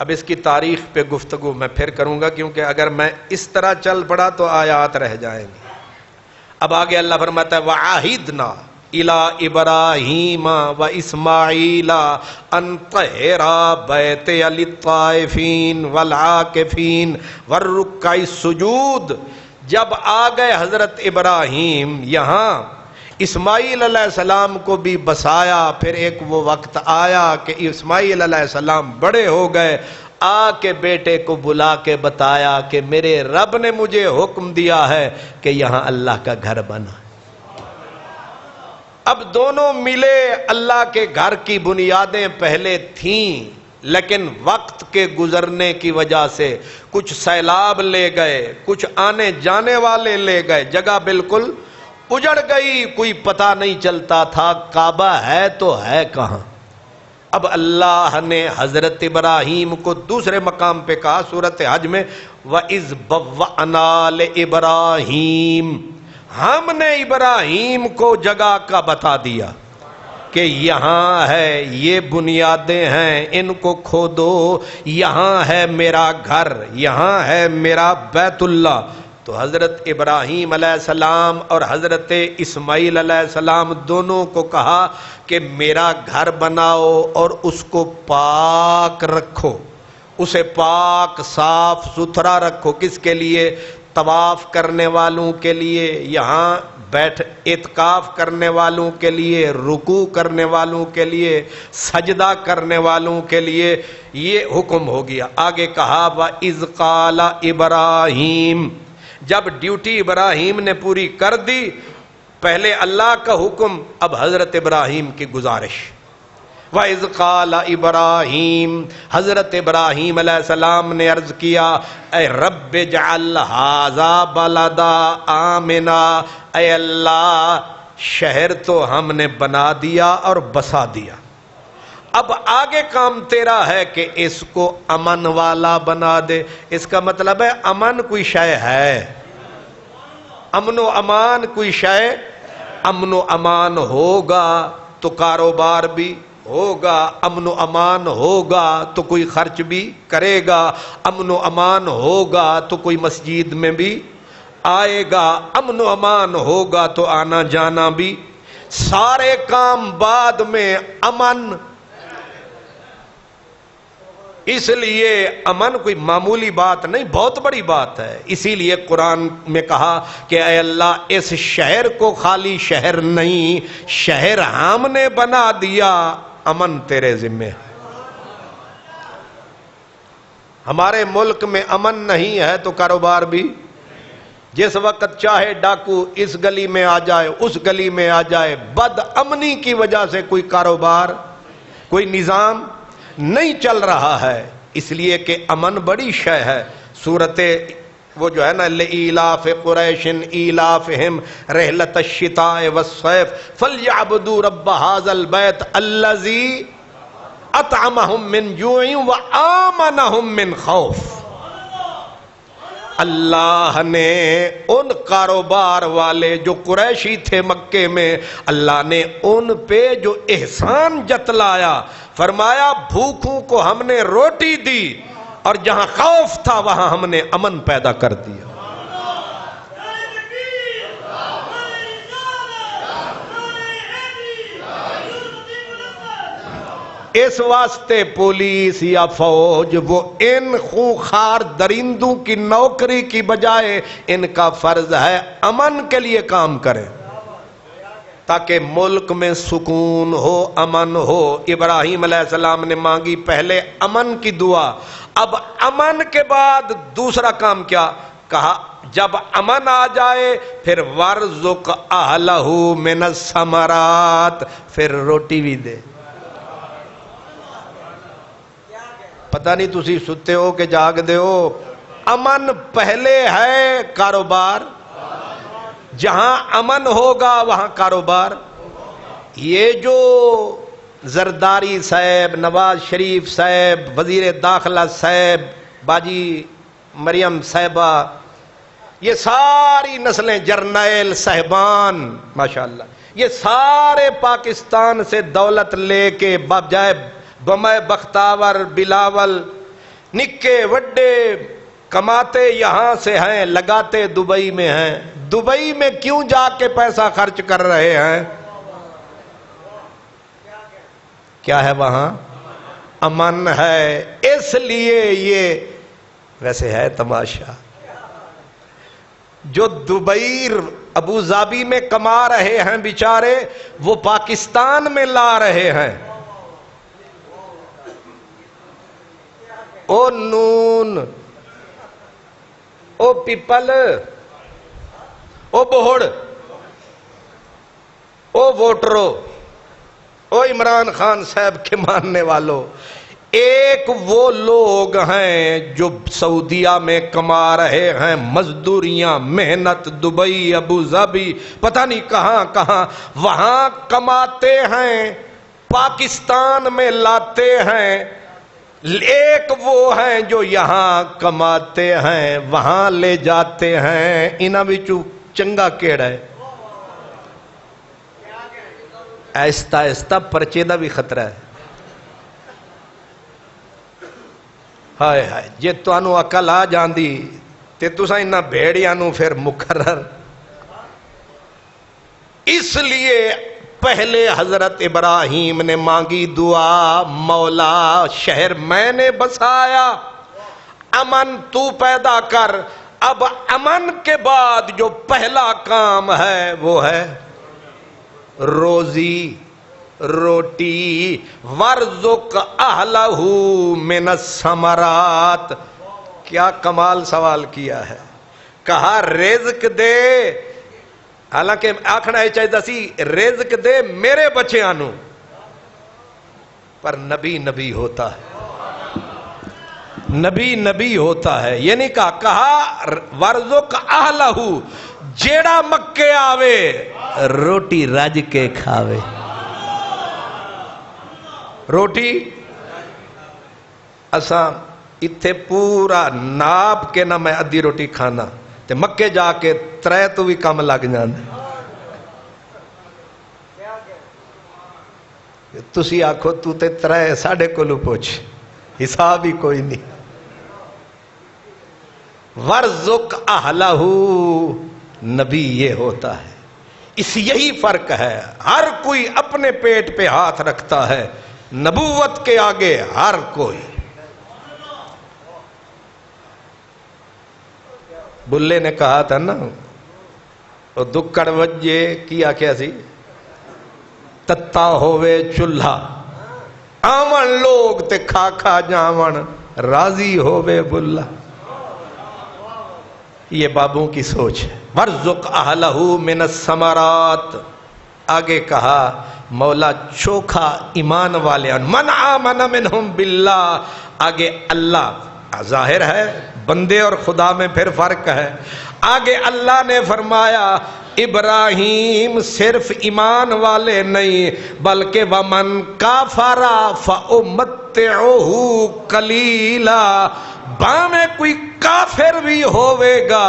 اب اس کی تاریخ پہ گفتگو میں پھر کروں گا، کیونکہ اگر میں اس طرح چل پڑا تو آیات رہ جائیں گی۔ اب آگے اللہ فرماتا ہے وَعَهِدْنَا إِلَىٰ إِبْرَاهِيمَ وَإِسْمَاعِيلَ أَن طَهِّرَا بَيْتِيَ لِلطَّائِفِينَ وَالْعَاكِفِينَ وَالرُّكَّعِ السُّجُودِ، جب آ گئے حضرت ابراہیم یہاں، اسماعیل علیہ السلام کو بھی بسایا، پھر ایک وہ وقت آیا کہ اسماعیل علیہ السلام بڑے ہو گئے، آ کے بیٹے کو بلا کے بتایا کہ میرے رب نے مجھے حکم دیا ہے کہ یہاں اللہ کا گھر بنا۔ اب دونوں ملے، اللہ کے گھر کی بنیادیں پہلے تھیں، لیکن وقت کے گزرنے کی وجہ سے کچھ سیلاب لے گئے، کچھ آنے جانے والے لے گئے، جگہ بالکل اجڑ گئی، کوئی پتہ نہیں چلتا تھا کعبہ ہے تو ہے کہاں۔ اب اللہ نے حضرت ابراہیم کو دوسرے مقام پہ کہا سورۃ حج میں وَإِذْ بَوَّأْنَا لِإِبْرَاهِيمَ، ہم نے ابراہیم کو جگہ کا بتا دیا کہ یہاں ہے، یہ بنیادیں ہیں، ان کو کھودو، یہاں ہے میرا گھر، یہاں ہے میرا بیت اللہ۔ تو حضرت ابراہیم علیہ السلام اور حضرت اسماعیل علیہ السلام دونوں کو کہا کہ میرا گھر بناؤ اور اس کو پاک رکھو، اسے پاک صاف ستھرا رکھو۔ کس کے لیے؟ طواف کرنے والوں کے لیے، یہاں بیٹھ اعتکاف کرنے والوں کے لیے، رکوع کرنے والوں کے لیے، سجدہ کرنے والوں کے لیے یہ حکم ہو گیا۔ آگے کہا وَإِذْ قَالَ إِبْرَاهِيمَ، جب ڈیوٹی ابراہیم نے پوری کر دی، پہلے اللہ کا حکم، اب حضرت ابراہیم کی گزارش وَإِذْ قَالَ ابراہیم، حضرت ابراہیم علیہ السلام نے عرض کیا اے رب اجعل ھذا بلدا آمنا، اے اللہ شہر تو ہم نے بنا دیا اور بسا دیا، اب آگے کام تیرا ہے کہ اس کو امن والا بنا دے۔ اس کا مطلب ہے امن کوئی شے ہے، امن و امان کوئی شے، امن و امان ہوگا تو کاروبار بھی ہوگا، امن و امان ہوگا تو کوئی خرچ بھی کرے گا، امن و امان ہوگا تو کوئی مسجد میں بھی آئے گا، امن و امان ہوگا تو آنا جانا بھی، سارے کام بعد میں امن۔ اس لیے امن کوئی معمولی بات نہیں، بہت بڑی بات ہے۔ اسی لیے قرآن میں کہا کہ اے اللہ اس شہر کو خالی شہر نہیں، شہر ہم نے بنا دیا، امن تیرے ذمہ ہے۔ ہمارے ملک میں امن نہیں ہے تو کاروبار بھی، جس وقت چاہے ڈاکو اس گلی میں آ جائے اس گلی میں آ جائے، بد امنی کی وجہ سے کوئی کاروبار کوئی نظام نہیں چل رہا ہے، اس لیے کہ امن بڑی شے ہے۔ سورت وہ جو ہے نا لإیلاف قریش ایلافہم رحلۃ الشتاء والصیف فلیعبدوا رب ھذا البیت الذی اطعمہم من جوع وآمنہم من خوف۔ اللہ نے ان کاروبار والے جو قریشی تھے مکے میں، اللہ نے ان پہ جو احسان جتلایا، فرمایا بھوکوں کو ہم نے روٹی دی اور جہاں خوف تھا وہاں ہم نے امن پیدا کر دیا۔ اس واسطے پولیس یا فوج وہ ان خونخوار درندوں کی نوکری کی بجائے ان کا فرض ہے امن کے لیے کام کریں، تاکہ ملک میں سکون ہو، امن ہو۔ ابراہیم علیہ السلام نے مانگی پہلے امن کی دعا، اب امن کے بعد دوسرا کام کیا کہا؟ جب امن آ جائے پھر وَارْزُقْ أَهْلَهُ مِنَ الثَّمَرَاتِ، پھر روٹی بھی دے۔ پتہ نہیں تسی ستے ہو کہ جاگ دے ہو، امن پہلے ہے، کاروبار جہاں امن ہوگا وہاں کاروبار۔ یہ جو زرداری صاحب، نواز شریف صاحب، وزیر داخلہ صاحب، باجی مریم صاحبہ، یہ ساری نسلیں، جرنیل صاحبان ماشاءاللہ، یہ سارے پاکستان سے دولت لے کے بجائے بمے بختاور بلاول نکے وڈے کماتے یہاں سے ہیں، لگاتے دبئی میں ہیں۔ دبئی میں کیوں جا کے پیسہ خرچ کر رہے ہیں؟ کیا ہے وہاں؟ امن ہے، اس لیے یہ ویسے ہے تماشا، جو دبئی ابوظہبی میں کما رہے ہیں بیچارے، وہ پاکستان میں لا رہے ہیں۔ او نون، او پیپل، او بہڑ، او ووٹرو، او عمران خان صاحب کے ماننے والوں، ایک وہ لوگ ہیں جو سعودیہ میں کما رہے ہیں، مزدوریاں، محنت، دبئی، ابوظہبی، پتہ نہیں کہاں کہاں، وہاں کماتے ہیں، پاکستان میں لاتے ہیں۔ ایک وہ ہیں جو یہاں کماتے ہیں وہاں لے جاتے ہیں۔ انہاں وچوں چنگا کیڑا ہے؟ آہستہ آہستہ پرچے دا بھی خطرہ ہے۔ ہائے ہائے، جے تانوں عقل آ جاندی تے تساں انہاں بھیڑیاں نوں پھر مقرر۔ اس لیے پہلے حضرت ابراہیم نے مانگی دعا، مولا شہر میں نے بسایا، امن تو پیدا کر۔ اب امن کے بعد جو پہلا کام ہے وہ ہے روزی، روٹی۔ وَارْزُقْ أَهْلَهُ مِنَ الثَّمَرَاتِ، کیا کمال سوال کیا ہے، کہا رزق دے، حالانکہ آکھنا یہ چاہیے سی رزق دے میرے بچیاں نو، پر نبی نبی ہوتا ہے، نبی نبی ہوتا ہے. یہ نہیں کہا ورزق اہلہ، جیڑا مکے آوے روٹی رج کے کھاوے. روٹی اساں اتھے پورا ناپ کے نہ میں ادھی روٹی کھانا تے مکے جا کے 3 تو بھی کم لگ جاندے. تسی آکھو تو تے 3 ساڑھے کولو پوچھ، حساب ہی کوئی نہیں. ورزق اہلہ، نبی یہ ہوتا ہے. اس یہی فرق ہے. ہر کوئی اپنے پیٹ پہ ہاتھ رکھتا ہے، نبوت کے آگے ہر کوئی. بلے نے کہا تھا نا وہ دکڑ وجے کیا کیا سی، تتا ہووے چولہا آون لوگ تے کھا کھا جاون، راضی ہووے بلا. یہ بابوں کی سوچ ہے. ورزق اہلہ من الثمرات. آگے کہا مولا چوکھا ایمان والے، من آمن منہم باللہ. آگے اللہ ظاہر ہے، بندے اور خدا میں پھر فرق ہے. آگے اللہ نے فرمایا ابراہیم صرف ایمان والے نہیں بلکہ ومن کافر فأمتعہ قلیلا. میں کوئی کافر بھی ہوئے گا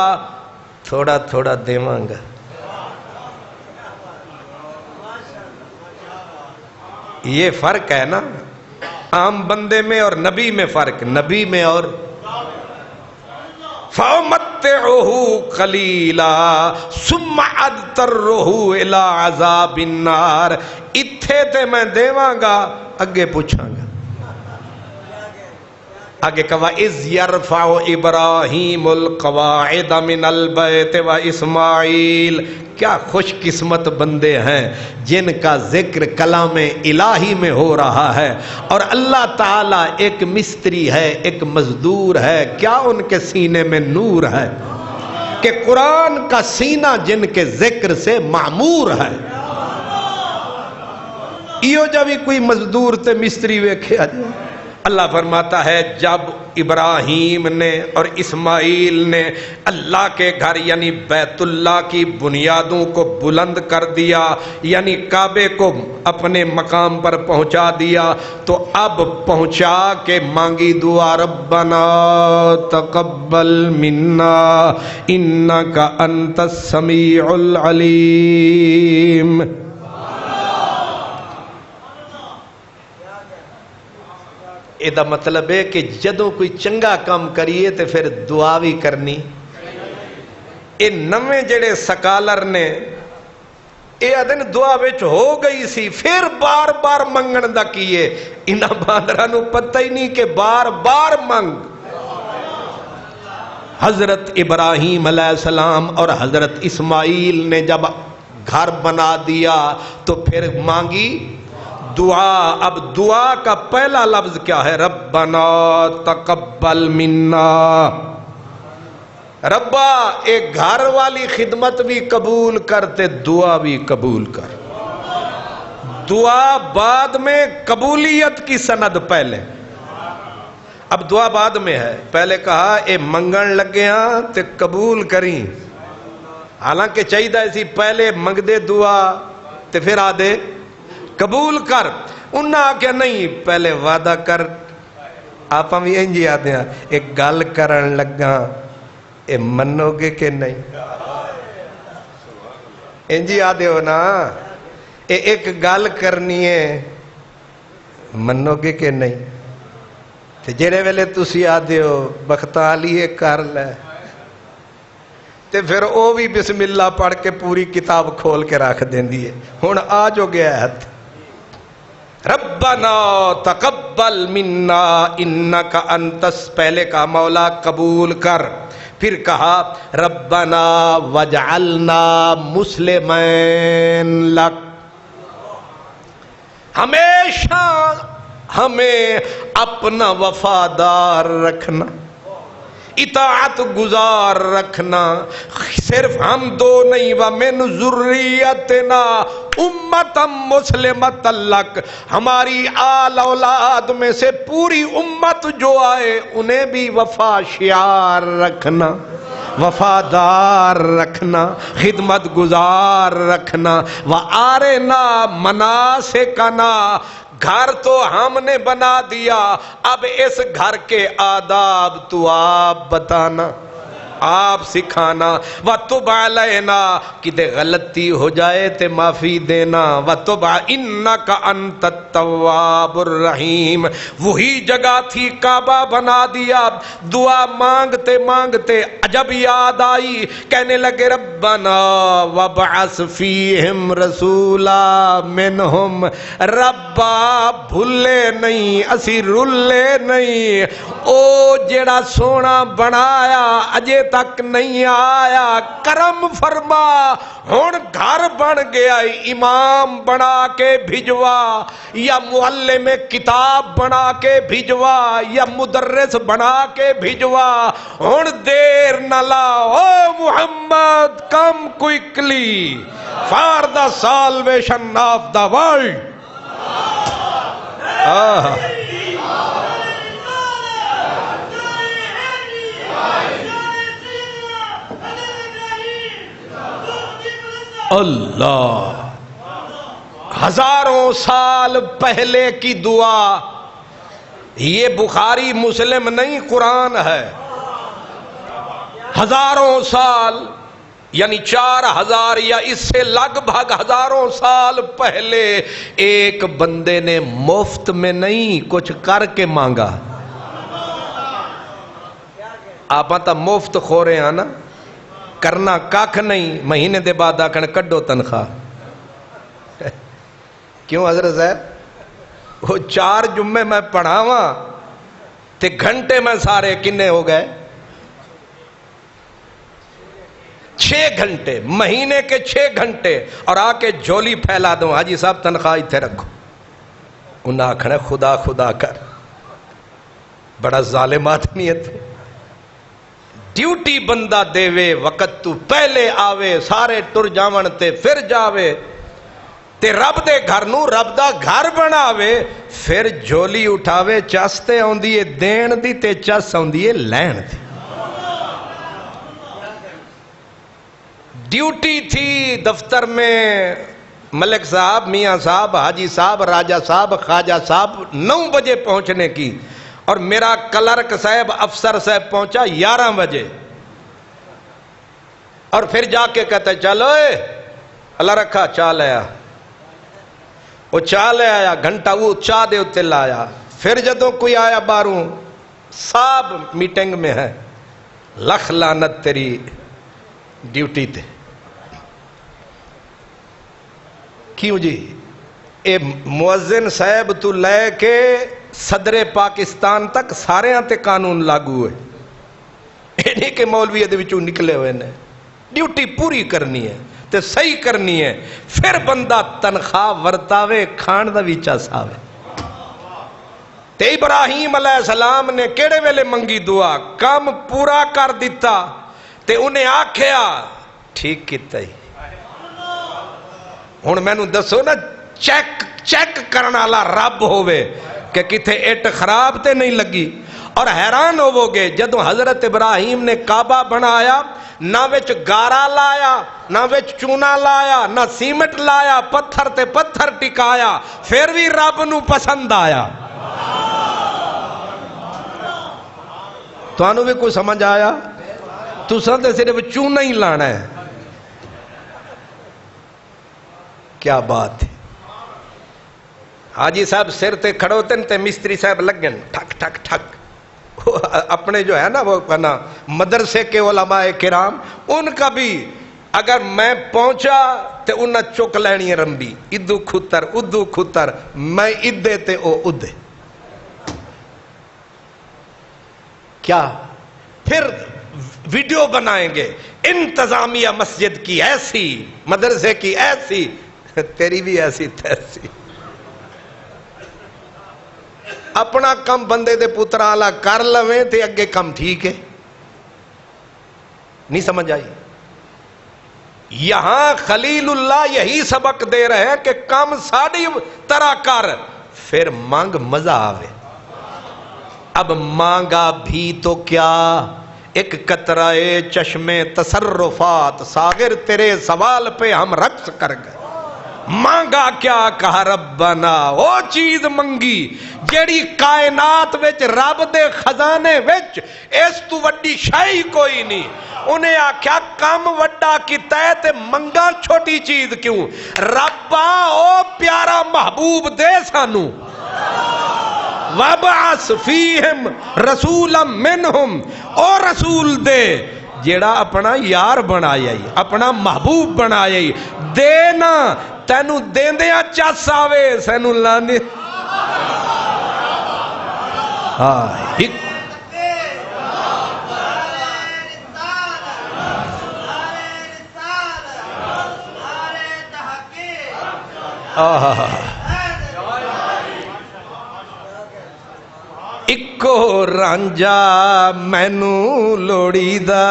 تھوڑا تھوڑا دیواں گا. یہ فرق ہے نا عام بندے میں اور نبی میں فرق. نبی میں اور فَأُمَتِّعُهُ قَلِيلًا ثُمَّ أَضْطَرُّهُ إِلَىٰ عَذَابِ النَّارِ. اتھے تے میں دیواں گا، اگے پوچھاں گا. آگے کہا اِذْ يَرْفَعُ إِبْرَاهِيمُ الْقَوَاعِدَ مِنَ الْبَيْتِ وَإِسْمَاعِيلُ. کیا خوش قسمت بندے ہیں جن کا ذکر کلام الہی میں ہو رہا ہے، اور اللہ تعالیٰ ایک مستری ہے، ایک مزدور ہے. کیا ان کے سینے میں نور ہے کہ قرآن کا سینہ جن کے ذکر سے معمور ہے. ایو جب کوئی مزدور تے مستری ویکھے آجائے. اللہ فرماتا ہے جب ابراہیم نے اور اسماعیل نے اللہ کے گھر یعنی بیت اللہ کی بنیادوں کو بلند کر دیا، یعنی کعبے کو اپنے مقام پر پہنچا دیا، تو اب پہنچا کے مانگی دعا ربنا تقبل منا انک انت السمیع العلیم. یہ مطلب ہے کہ جدوں کوئی چنگا کام کریے تو پھر دعا بھی کرنی. یہ نویں جڑے سکالر نے یہ آدھن دعا وچ ہو گئی سی پھر بار بار منگن دا کیے. انہاں باندرانو پتہ ہی نہیں کہ بار بار منگ. حضرت ابراہیم علیہ السلام اور حضرت اسماعیل نے جب گھر بنا دیا تو پھر مانگی دعا. اب دعا کا پہلا لفظ کیا ہے؟ ربنا تقبل منا. ربا ایک گھر والی خدمت بھی قبول کرتے، دعا بھی قبول کر. دعا بعد میں، قبولیت کی سند پہلے. اب دعا بعد میں ہے. پہلے کہا اے منگن لگے ہاں تے قبول کریں. حالانکہ چاہیے ایسی پہلے منگ دے دعا تے پھر آدھے قبول کر. انہاں آکے نہیں پہلے وعدہ کر. آپ ہم یہ انجی آتے ہیں ایک گل کرن لگا اے منو گے کہ نہیں؟ انجی آدھے ہو نا ایک گل کرنی ہے منو گے کہ نہیں؟ تے جڑے ویلے تسی آدھے ہو بختہ لیے کر لے تے پھر او بھی بسم اللہ پڑھ کے پوری کتاب کھول کے رکھ دین دیئے. ہون آج ہو گیا ہے ربنا تقبل منا انک انتس. پہلے کہا مولا قبول کر، پھر کہا ربنا وجعلنا مسلمین لک. ہمیشہ ہمیں اپنا وفادار رکھنا. اطاعت گزار رکھنا، صرف ہم دو نہیں، وَمِن ذُرِّيَّتِنَا اُمَّةً مُسْلِمَةً لَكَ، ہماری آل اولاد میں سے پوری امت جو آئے انہیں بھی وفا شعار رکھنا، وفادار رکھنا، خدمت گزار رکھنا، وَآرِنَا مَنَاسِکَنَا، گھر تو ہم نے بنا دیا، اب اس گھر کے آداب تو آپ بتانا، آپ سکھانا، وَتُبْ عَلَيْنَا، کدے غلطی ہو جائے تے معافی دینا، وَتُبْ إِنَّكَ أَنْتَ التَّوَّابُ الرَّحِيمُ، وہی جگہ تھی، کعبہ بنا دیا، دعا مانگتے مانگتے عجب یاد آئی، کہنے لگے ربنا وَابْعَثْ فِيهِمْ رَسُولًا مِّنْهُمْ، ربا بھولے نہیں اسی رلے نہیں، او جیڑا سونا بنایا اجے تک نہیں آیا، کرم فرما، ہن گھر بن گیا، امام بنا کے بھجوا یا معلم کتاب بنا کے بھجوا یا مدرس بنا کے بھجوا، ہن دیر نہ لا، او Muhammad come quickly for the salvation of the world. Allah, ہزاروں سال پہلے کی دعا، یہ بخاری مسلم نہیں قرآن ہے، ہزاروں سال یعنی 4000 یا اس سے لگ بھگ ہزاروں سال پہلے ایک بندے نے مفت میں نہیں کچھ کر کے مانگا۔ آپ تا مفت خو رہے ہیں نا، کرنا کاکھ نہیں، مہینے دے بعد آکھن کڈو تنخواہ۔ کیوں حضرت صاحب؟ وہ 4 جمعے میں پڑھاواں تے گھنٹے میں سارے کنے ہو گئے؟ 6 گھنٹے، مہینے کے 6 گھنٹے، اور آ کے جھولی پھیلا دوں، حاجی صاحب تنخواہ اتھے رکھو۔ انہاں آکھنا خدا خدا کر، بڑا ظالم آدمی ہے تو، ڈیوٹی بندہ دے وے، وقت تو پہلے آوے، سارے ٹر جاون تے پھر جاوے، تے رب دے گھر نو رب دا گھر بناوے، پھر جھولی اٹھاوے، چستے ہوندی ہے دین دی تے چس ہوندی ہے لین دی۔ ڈیوٹی تھی دفتر میں، ملک صاحب، میاں صاحب، حاجی صاحب، راجہ صاحب، خواجہ صاحب 9 بجے پہنچنے کی، اور میرا کلرک صاحب، افسر صاحب پہنچا 11 بجے، اور پھر جا کے کہتا ہے چلو اللہ رکھا چاہ لیا، وہ چاہ لے آیا، گھنٹہ وہ چاہ دے اتے لایا، پھر جدوں کوئی آیا باروں، صاحب میٹنگ میں ہے، لکھ لعنت تیری ڈیوٹی تے۔ کیوں جی؟ اے مؤذن صاحب تو لے کے صدر پاکستان تک سارے تے قانون لاگو ہوئے، اے نہیں کہ مولوی دے وچوں نکلے ہوئے نے، ڈیوٹی پوری کرنی ہے تے صحیح کرنی ہے، پھر بندہ تنخواہ ورتاوے، کھان دا ویچا ساوے۔ تے ابراہیم علیہ السلام نے کیڑے ویلے منگی دعا، کام پورا کر دیتا، تے انہیں آکھیا ٹھیک کیتا ہی۔ ہن مینوں دسو نا، چیک کرنا والا رب ہووے کہ کتے اٹ خراب تے نہیں لگی، اور حیران ہوو گے جدوں حضرت ابراہیم نے کعبہ بنایا، نہ وچ گارا لایا، نہ وچ چونا لایا، نہ سیمنٹ لایا، پتھر تے پتھر ٹکایا، پھر بھی رب نو پسند آیا۔ تانوں بھی کوئی سمجھ آیا؟ تساں تے صرف چونا ہی لانا ہے۔ کیا بات ہے! حاجی صاحب سر تے کھڑوتن تے مستری صاحب لگن ٹھک ٹھک ٹھک، اپنے جو ہے نا وہ کہنا مدرسے کے علماء کرام، ان کا بھی اگر میں پہنچا تے انہاں چک لینی ہے رمبی، ادو کھتر ادو کھتر، میں ادے تے او ادے۔ کیا پھر ویڈیو بنائیں گے، انتظامیہ مسجد کی ایسی، مدرسے کی ایسی، تیری بھی ایسی تیسی۔ اپنا کم بندے دے پتر آلہ کر لویں تے اگے کم ٹھیک ہے، نہیں سمجھ آئی؟ یہاں خلیل اللہ یہی سبق دے رہے ہیں کہ کم ساڑی طرح کر پھر مانگ مزہ آوے. اب مانگا بھی تو کیا، ایک قطرہ چشمے تصرفات، ساغر تیرے سوال پہ ہم رقص کر گئے. مانگا کیا؟ کہا ربنا، وہ چیز منگی جیڑی کائنات وچ رب دے خزانے وچ اس تو وڈی شائی کوئی نہیں. انہیں آکھیا کم وڈا کیتا ہے تے منگا چھوٹی چیز کیوں؟ ربا او پیارا محبوب دے سانو، وَبْعَثْ فِيهِمْ رَسُولًا مِّنْهُمْ، او رسول دے جیڑا اپنا یار بنایا ہی، اپنا محبوب بنایا ہی. دینا تینو دیندیاں چس آوے، سینو لانے اکو رانجا مینو لوڑی دا.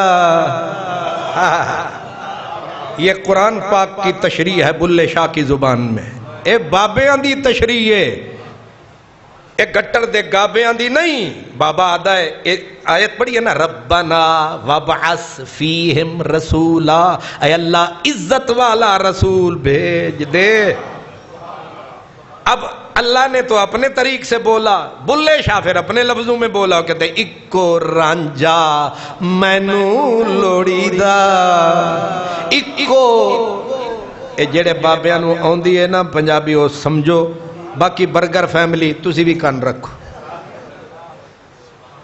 یہ قرآن پاک کی تشریح ہے بلے شاہ کی زبان میں. اے بابیاں دی تشریح ہے، اے گٹر دے گابیاں دی نہیں. بابا آدھا ہے آیت پڑھی ہے نا، ربنا وابعث فیہم رسولا، اے اللہ عزت والا رسول بھیج دے. اب اللہ نے تو اپنے طریق سے بولا، بلے شاہ پھر اپنے لفظوں میں بولا، کہتے ہیں اکو رانجا مینو لوڑی دا. اکو اے جڑے بابیاں نو آندی ہے نا پنجابی وہ سمجھو، باقی برگر فیملی تسی بھی کان رکھو.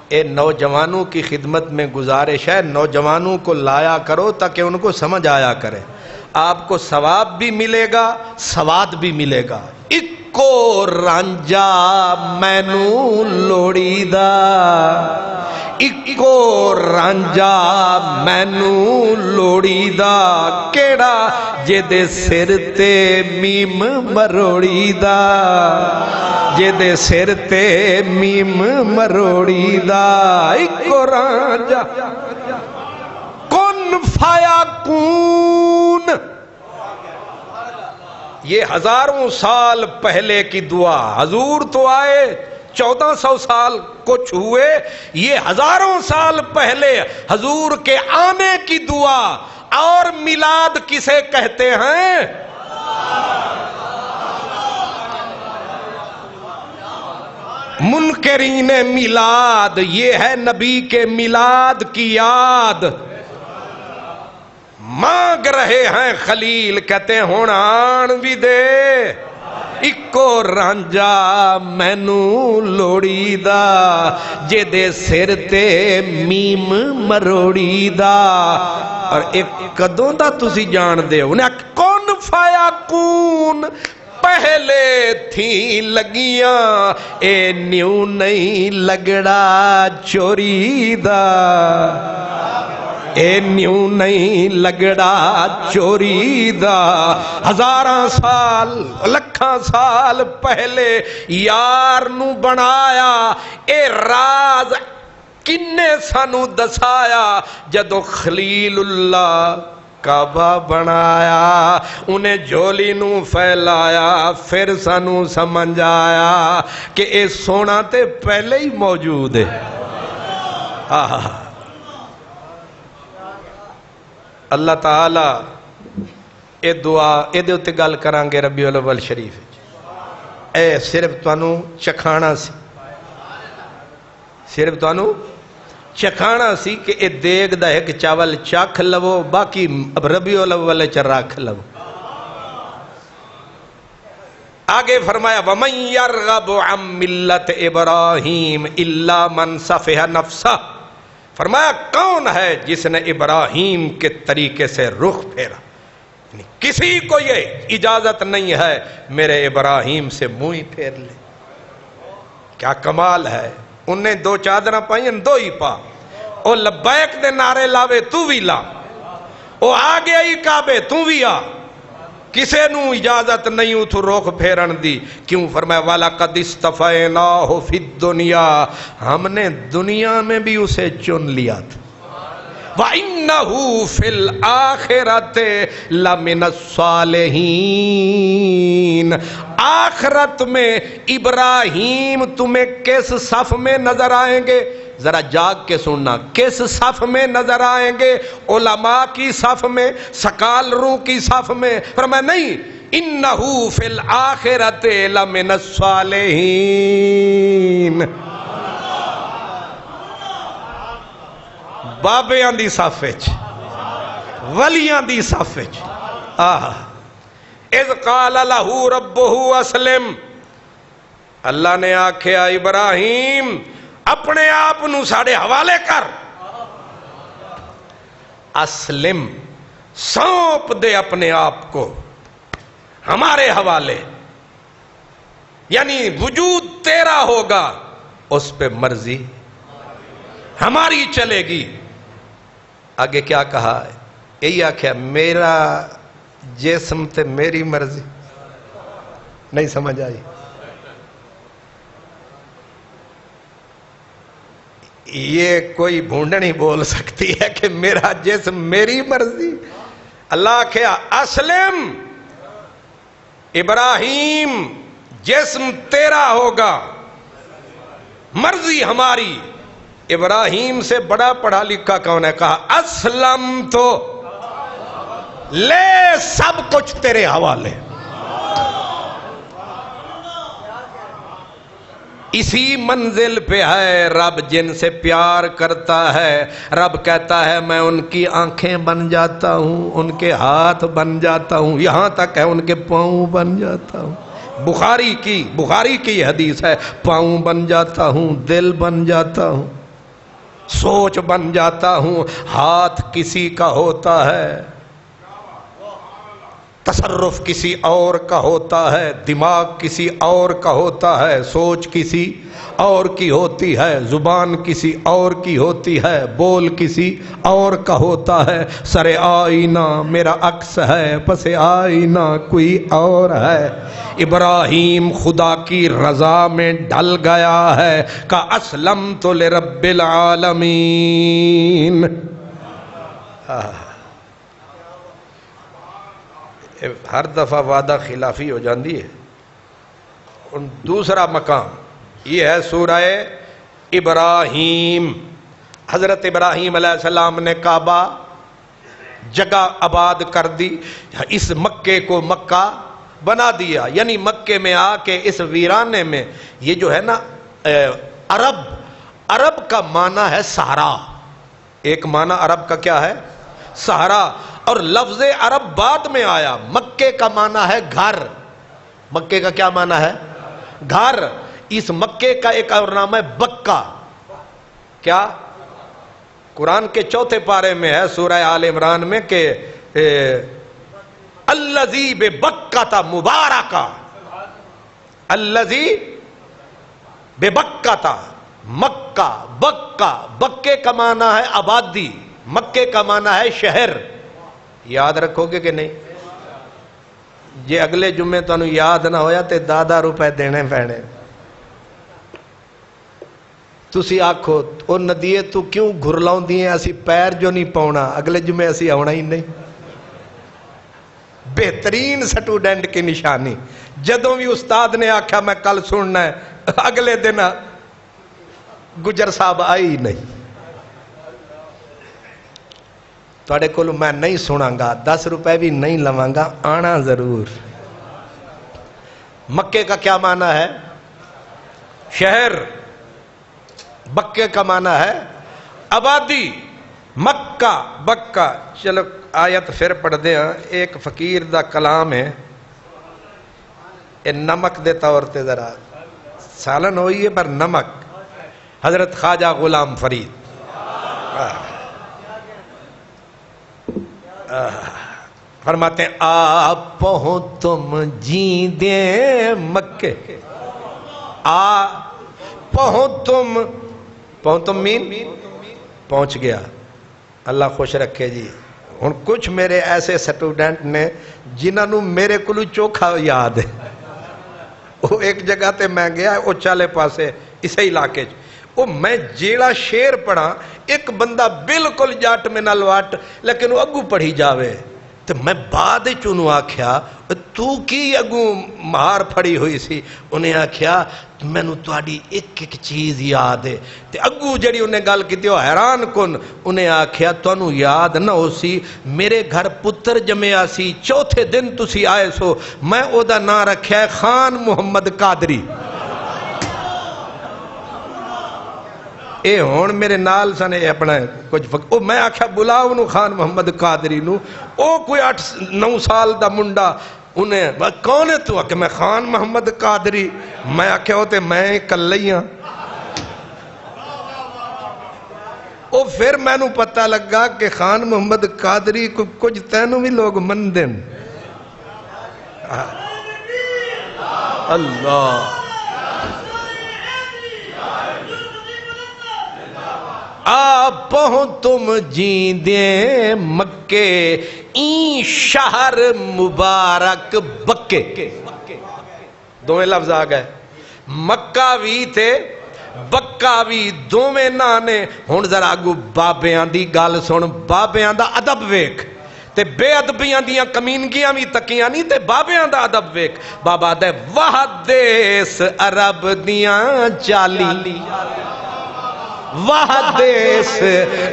اے نوجوانوں کی خدمت میں گزارش ہے، نوجوانوں کو لایا کرو تاکہ ان کو سمجھ آیا کرے، آپ کو ثواب بھی ملے گا سواد بھی ملے گا. اکو رانجا مینو لوڑی دا، اکو رانجا مینو لوڑی دا، کیڑا جے دے سر تے میم مروڑی دا، جے دے سر تے میم مروڑی دا. اکو رانجا کن فایا کون، یہ ہزاروں سال پہلے کی دعا. حضور تو آئے 1400 سال کچھ ہوئے، یہ ہزاروں سال پہلے حضور کے آنے کی دعا. اور میلاد کسے کہتے ہیں؟ منکرین میلاد. یہ ہے نبی کے میلاد کی یاد. مانگ رہے ہیں خلیل، کہتے ہیں ہون آن بھی دے. اکو رانجا مینو لوڑی دا، جے دے سر تے میم مروڑی دا. اور ایک قدوں دا تسی جان دے انہیں کون فایا کون، پہلے تھی لگیاں اے نیو نہیں لگڑا چوری دا، اے نیو نہیں لگڑا چوری دا. ہزاراں سال لکھاں سال پہلے یار نو بنایا، اے راز کنے سانو دسایا. جدو خلیل اللہ کعبہ بنایا، انہیں جھولی نو پھیلایا، پھر سانو سمجھ آیا کہ اے سونا تے پہلے ہی موجود ہے. اللہ تعالی اے دعا اے دے اتے گل کران گے ربیع الاول شریف. اے صرف تانوں چکھانا سی، صرف تانوں چکھانا سی کہ اے دیگ دا ایک چاول چکھ لو، باقی ربیع الاول چ رکھ لو. آگے فرمایا وَمَن يَرْغَبُ عَن مِّلَّةِ إِبْرَاهِيمَ إِلَّا مَن سَفِهَ نَفْسَهُ. فرمایا کون ہے جس نے ابراہیم کے طریقے سے رخ پھیرا؟ کسی کو یہ اجازت نہیں ہے میرے ابراہیم سے منہ ہی پھیر لے. کیا کمال ہے. انہیں دو چادریں پائیں دو ہی پا، او لبیک دے نعرے لاوے تو بھی لا، او آگے آئی کعبے تو بھی آ. کسے نو اجازت نہیں اتھو روک پھیرن دی. کیوں؟ فرمایا وَلَقَدْ اسْتَفَيْنَاهُ فِي الدُّنْيَا، ہم نے دنیا میں بھی اسے چن لیا تھا. وَإِنَّهُ فِي الْآخِرَةِ لَمِنَ الصَّالِحِينَ۔ آخرت میں ابراہیم تمہیں کس صف میں نظر آئیں گے؟ ذرا جاگ کے سننا، کس صف میں نظر آئیں گے؟ علماء کی صف میں، سکالروں کی صف میں؟ فرمایا نہیں، اِنَّهُ فِي الْآخِرَةِ لَمِنَ الصَّالِحِينَ۔ بابیاں دی صف وچ، ولیاں دی صف وچ۔ اذ قال لہ ربہ اسلم، اللہ نے آکھیا ابراہیم اپنے آپ نو ساڑے حوالے کر، اسلم، سونپ دے اپنے آپ کو ہمارے حوالے، یعنی وجود تیرا ہوگا، اس پہ مرضی ہماری چلے گی۔ آگے کیا کہا؟ یہی آکھیا میرا جسم تے میری مرضی، نہیں سمجھ آئی؟ یہ کوئی بھونڈنی بول سکتی ہے کہ میرا جسم میری مرضی؟ اللہ کہا اسلم ابراہیم، جسم تیرا ہوگا، مرضی ہماری۔ ابراہیم سے بڑا پڑھا لکھا کون ہے؟ کہا اسلم تو لے سب کچھ تیرے حوالے۔ اسی منزل پہ ہے رب جن سے پیار کرتا ہے۔ رب کہتا ہے میں ان کی آنکھیں بن جاتا ہوں، ان کے ہاتھ بن جاتا ہوں، یہاں تک ہے ان کے پاؤں بن جاتا ہوں۔ بخاری کی حدیث ہے، پاؤں بن جاتا ہوں، دل بن جاتا ہوں، سوچ بن جاتا ہوں۔ ہاتھ کسی کا ہوتا ہے، تصرف کسی اور کا ہوتا ہے، دماغ کسی اور کا ہوتا ہے، سوچ کسی اور کی ہوتی ہے، زبان کسی اور کی ہوتی ہے، بول کسی اور کا ہوتا ہے۔ سر آئینہ میرا عکس ہے، پس آئینہ کوئی اور ہے۔ ابراہیم خدا کی رضا میں ڈل گیا ہے، کہ اسلمت لرب العالمین۔ ہر دفعہ وعدہ خلافی ہو جاندی ہے۔ دوسرا مقام یہ ہے سورہ ابراہیم۔ حضرت ابراہیم علیہ السلام نے کعبہ جگہ آباد کر دی، اس مکے کو مکہ بنا دیا، یعنی مکے میں آ کے اس ویرانے میں، یہ جو ہے نا عرب کا معنی ہے صحرا۔ ایک معنی عرب کا کیا ہے؟ صحرا۔ اور لفظ عرب بعد میں آیا۔ مکے کا معنی ہے گھر۔ مکے کا کیا معنی ہے؟ گھر۔ اس مکے کا ایک اور نام ہے بکہ۔ کیا؟ قرآن کے 4 پارے میں ہے سورہ آل عمران میں کہ الذی ببکۃ مبارکہ، الذی ببکۃ، مکہ، بکہ، بکے کا معنی ہے آبادی، مکے کا معنی ہے شہر۔ یاد رکھو گے کہ نہیں؟ جے اگلے جمعے تو انہوں یاد نہ ہویا تے 10 روپے دینے پینے۔ تسی آکھو او ندیے تو کیوں گھرلاؤں دیئے، اسی پیر جو نہیں پاؤنا، اگلے جمعے اسی آونا ہی نہیں۔ بہترین سٹوڈنٹ کی نشانی، جدوں بھی استاد نے آکھا میں کل سننا ہے، اگلے دن گجر صاحب آئی نہیں۔ توڑے کولو میں نہیں سناں گا، 10 روپے بھی نہیں لواں گا، آنا ضرور۔ مکے کا کیا معنی ہے؟ شہر۔ بکے کا معنی ہے آبادی۔ مکہ، بکہ۔ چلو آیت پھر پڑھ دیں۔ ایک فقیر دا کلام ہے، نمک دے طور تے ذرا سالن ہوئی ہے پر نمک۔ حضرت خواجہ غلام فرید فرماتے ہیں آپ پہو تم جیندے مکے، آ پہو تم مین پہنچ گیا۔ اللہ خوش رکھے جی۔ ہن کچھ میرے ایسے سٹوڈنٹ نے جنہوں میرے کلو چوکھا یاد ہے۔ وہ ایک جگہ تے میں گیا، وہ چالے پاسے اسے علاقے وہ میں جیڑا شیر پڑھا ایک بندہ بالکل جٹ میں نہ لواٹ لیکن وہ اگو پڑھی جاوے تو میں بعد چونوں آکھیا تو کی اگو مہار پھڑی ہوئی سی انہیں آکھیا میں نو تواڈی ایک ایک چیز یاد ہے تے اگو جڑی انہیں گل کیتی وہ حیران کن انہیں آکھیا تانوں یاد نہ ہو سی میرے گھر پتر جمیا سی چوتھے دن تسی آئے سو میں او دا نام رکھیا ہے خان محمد قادری اے ہون میرے نال سنے اپنا کچھ او میں آکھیا بلاؤ نو خان محمد قادری نو او کوئی 8-9 سال دا منڈا انہیں کون ہے تو کہ میں خان محمد قادری میں آکھیا ہوتے میں کلیاں او پھر میں نو پتہ لگا کہ خان محمد قادری کو کچھ تینوں بھی لوگ مندن اللہ آپوں تم جیندے مکے این شہر مبارک بکے دوئے لفظ آ گئے مکہ بھی تھے بکا بھی دوویں نانے ہن ذرا اگو بابیاں دی گل سن بابیاں دا ادب ویکھ تے بے ادبیاں دیاں کمینگیاں بھی تکیاں نہیں تے بابیاں دا ادب ویکھ بابا دے وحدیس عرب دیاں چالی وحدیس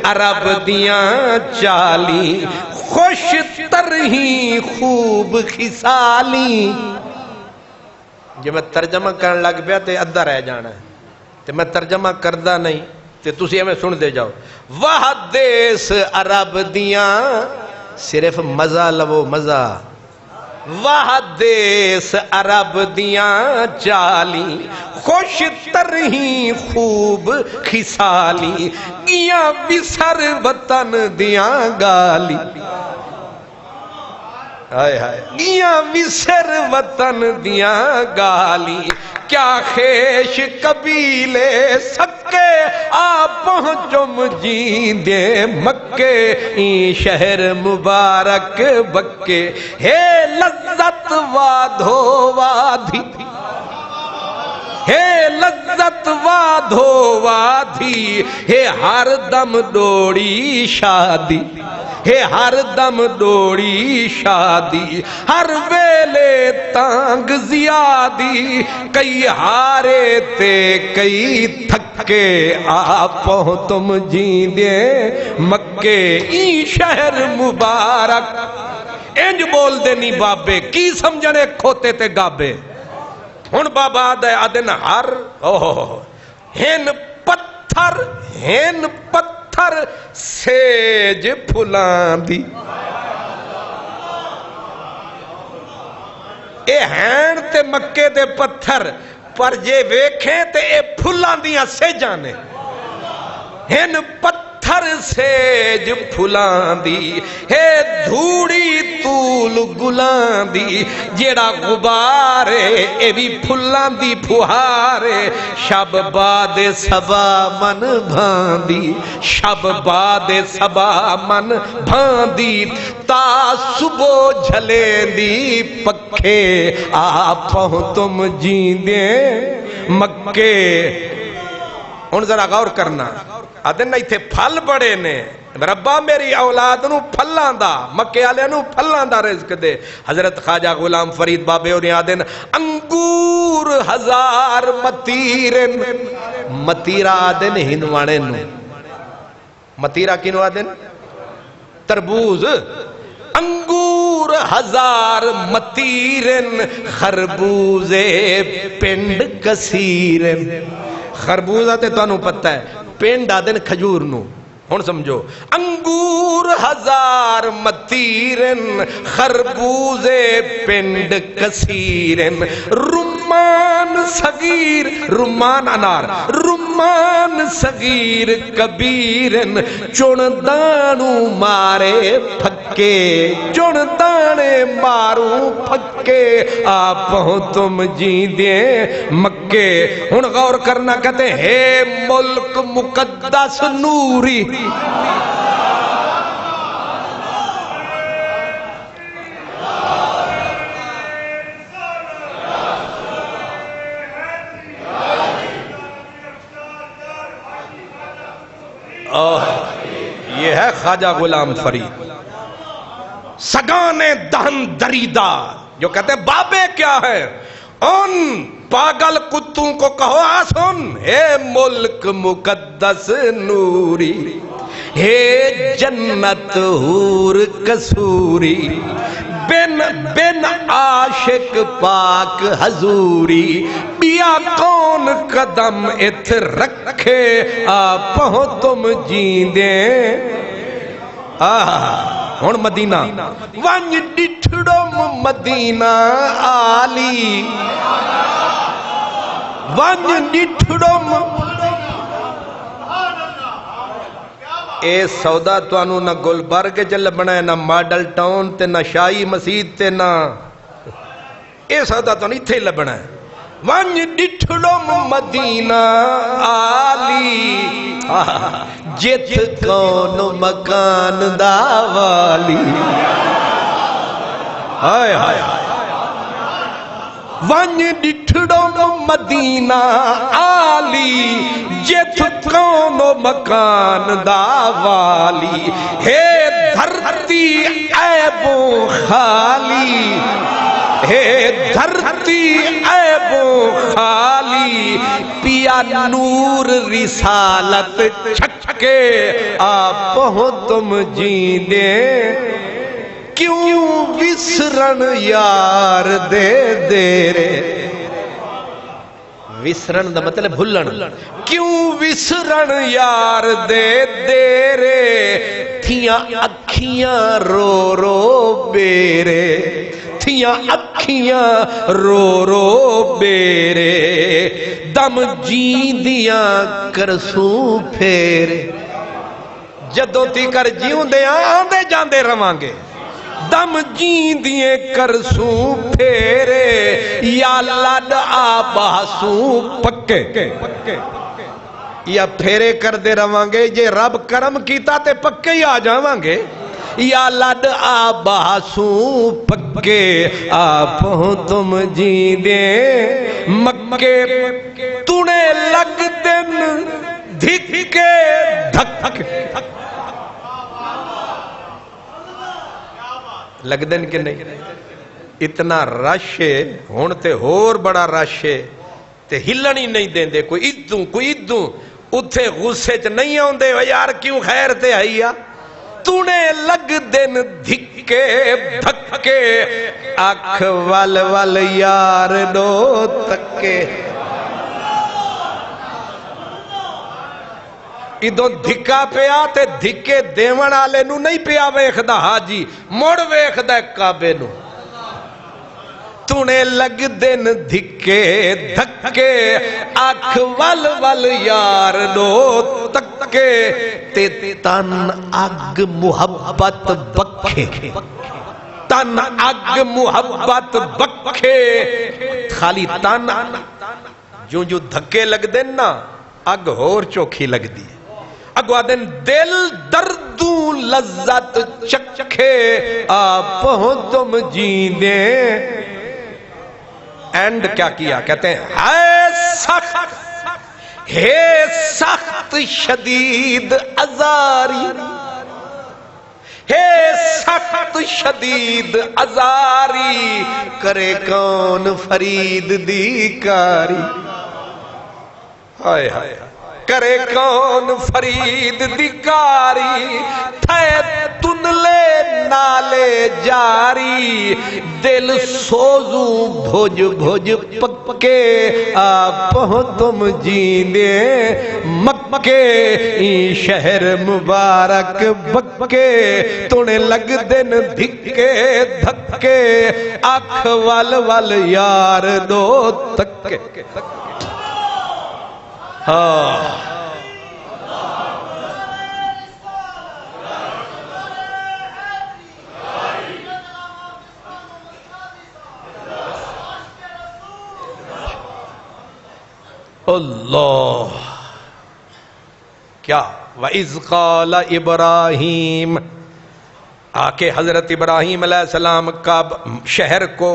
عرب دیاں چالی خوش ترہی خوب خسالی جب میں ترجمہ کرن لگ پیا تے ادھا رہ جانا ہے تے میں ترجمہ کردہ نہیں تے تسی ہمیں سن دے جاؤ وحدیس عرب دیاں صرف مزہ لو مزہ وحدیس عرب دیاں چالی خوش ترہی خوب خسالی گیاں بسر وطن دیاں گالی گیاں بسر وطن دیاں گالی کیا خیش قبیلے سکے آپ پہنچم جیندے مکے این شہر مبارک بکے ہے لذت وادھو وادھی ہے لذت وادھو وادھی ہے ہر دم ڈوڑی شادی ہے ہر دم ڈوڑی شادی ہر ویلے تانگ زیادی کئی ہارے تے کئی تھکے آپوں تم جیندے مکے این شہر مبارک انج بول دے نہیں بابے کی سمجھنے کھوتے تے گابے ہن بابا آدن ہر ہن پتھر سیج پھلان دی اے ہین تے مکے دے پتھر پر جے ویکھیں تے اے پھلان دیاں سیجانے ہن پتھر سیج پھلان دی ہے دھوڑی طول گلان دی جیڑا غبارے اے بھی پھلان دی پھوہارے شب باد سبا من بھاندی شب باد سبا من بھاندی تا صبح جھلے دی پکھے آپوں تم جیندے مکے ان ذرا غور کرنا آدھے نہیں تھے پھل بڑے نے ربا میری اولاد نو پھلان دا مکے آلے نو پھلان دا رزق دے حضرت خواجہ غلام فرید بابے اور آدھے انگور ہزار متیرن متیرہ آدھے ہندوانے نو متیرہ کنو آدھے تربوز انگور ہزار متیرن خربوزے پنڈ کثیرن خربوزہ تے تو انہوں پتہ ہے پینڈ آدن کھجور نو ہون سمجھو انگور ہزار متیرن خربوزے پینڈ کثیرن رمان صغیر رمان انار رمان صغیر کبیرن چوندانو مارے پھکے چوندانے مارو پھکے آپوں تم جیندے مکے ہن غور کرنا کہتے ہیں ملک مقدس نوری یہ ہے خواجہ غلام فرید سگانے دہن دریدہ، جو کہتے ہیں بابے کیا ہے، ان پاگل کتوں کو کہو آسن، اے ملک مقدس نوری، ہے جنت حور کسوری، بن عاشق پاک حضوری، بیا کون قدم ات رکھے آپہو تم جیندے۔ ہون مدینہ ونج ڈٹھڑم مدینہ آلی، ونج ڈٹھڑم اے سودا توانو نہ گلبرگ چل بنا ہے، نہ ماڈل ٹاؤن تے نہ شاہی مسجد تے نہ، اے سودا توانو اتھے لبنا ہے۔ ونج ڈٹھڑم مدینہ آلی، جت کون مکان دا والی، ہائے ہائے ونج ڈٹھڑم مدینہ آلی، جت کون مکان دا والی، ہے دھرتی عیبوں خالی، ہے دھرتی عیبوں خالی، پیا نور رسالت چھکے آپ ہو تم جیندے، کیوں وسرن یار دے دیرے، وسرن دا مطلب بھلن، کیوں وسرن یار دے دیرے، تھیاں اکھیاں رو رو بیرے، تھیاں اکھیاں رو رو بیرے، دم جیندیاں کرسوں پھیرے، جدوں تی کر جیوں دے آندے جاندے روانگے، دم جیندیے کرسوں پھیرے، یا لڈ آباسوں پکے، یا پھیرے کر دے روانگے، جے رب کرم کیتا تے پکے ہی آ جاوانگے، یا لڈ آباسوں پکے آپ ہوں تم جیندے، مکے تونے لگ دن دھکے دھک لگ دن کہ نہیں، اتنا رش ہے، ہون تے ہور بڑا رش ہے، تے ہلن ہی نہیں دیں دے، کوئی ادوں، اتھے غصے چ نہیں آن دے، یار کیوں خیر تے آئیا، تونے لگ دن دھکے دھکے، آنکھ ول ول یار دو تکے، ادھو دھکا پیا تے دھکے دیون آلے نو نہیں پیا ویکھدا حاجی، موڑ ویکھدا کعبے نو، تونے لگ دن دھکے دھکے، آنکھ ول ول یار دو تکے، تے تن اگ محبت بکھے، تن اگ محبت بکھے، خالی تن جو جو دھکے لگ دن نا اگ ہور چوکھی لگ دی، اگوا دن دل دردوں لذت چکھے آپ ہو تم جیندے، اینڈ کیا کیا، کہتے ہیں ہے سخت شدید ازاری، ہے سخت شدید ازاری، کرے کون فرید دی کاری، ہائے ہائے کرے کون فرید دی کاری، تھے تنلے نالے جاری، دل سوزوں بھوج بھوج پکے آپ ہو تم جیندے، مکے این شہر مبارک بکے، تونے لگ دن دھکے دھکے، آنکھ ول ول یار دو تکے، اللہ کیا وَإِذْ قَالَ إِبْرَاهِيمَ، آکے حضرت ابراہیم علیہ السلام کا شہر کو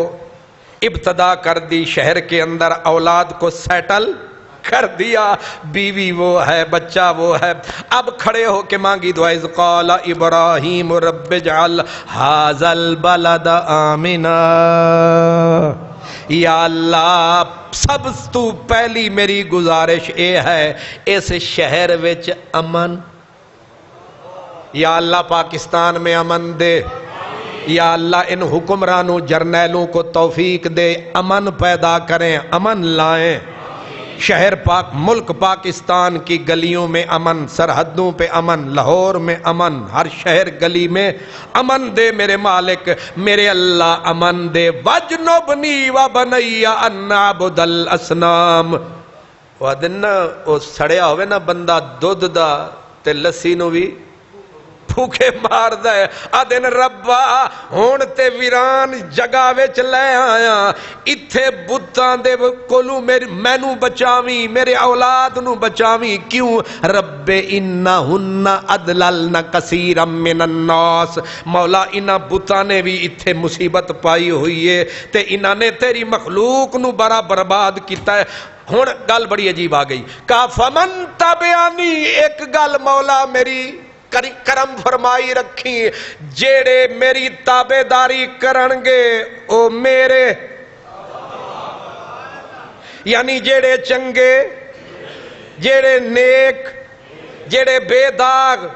ابتدا کر دی، شہر کے اندر اولاد کو سیٹل کر دیا، بیوی وہ ہے، بچہ وہ ہے۔ اب کھڑے ہو کے مانگی دعا، اذ قال ابراہیم رب اجعل ھذا البلد آمنا، یا اللہ سب تو پہلی میری گزارش اے ہے اس شہر وچ امن، یا اللہ پاکستان میں امن دے، یا اللہ ان حکمرانوں جرنیلوں کو توفیق دے، امن پیدا کریں، امن لائیں، شہر پاک ملک پاکستان کی گلیوں میں امن، سرحدوں پہ امن، لاہور میں امن، ہر شہر گلی میں امن دے میرے مالک، میرے اللہ امن دے۔ وَجْنُبْنِي وَبَنَيَّ أَن نَّعْبُدَ الْأَصْنَامَ۔ وہ دن وہ سڑیا ہوئے نا بندہ دودھ دا تے لسی نو بھی بھوکے مار دے، آدن ربا ہون تے ویران جگہ وچ لے آیا، اتھے بتان دے کولو مینو بچاویں، میرے اولاد نو بچاویں، کیوں؟ رب انہن ادللن کثیرا من الناس، مولا انہاں بتاں نے بھی اتھے مصیبت پائی ہوئی ہے تے انہاں نے تیری مخلوق نو بڑا برباد کیتا ہے۔ ہن گل بڑی عجیب آ گئی، کہا فمن تبعنی، ایک گل مولا میری کرم فرمائی رکھی، جیڑے میری تابعداری کرنگے او میرے، یعنی جیڑے چنگے، جیڑے نیک، جیڑے بے داغ،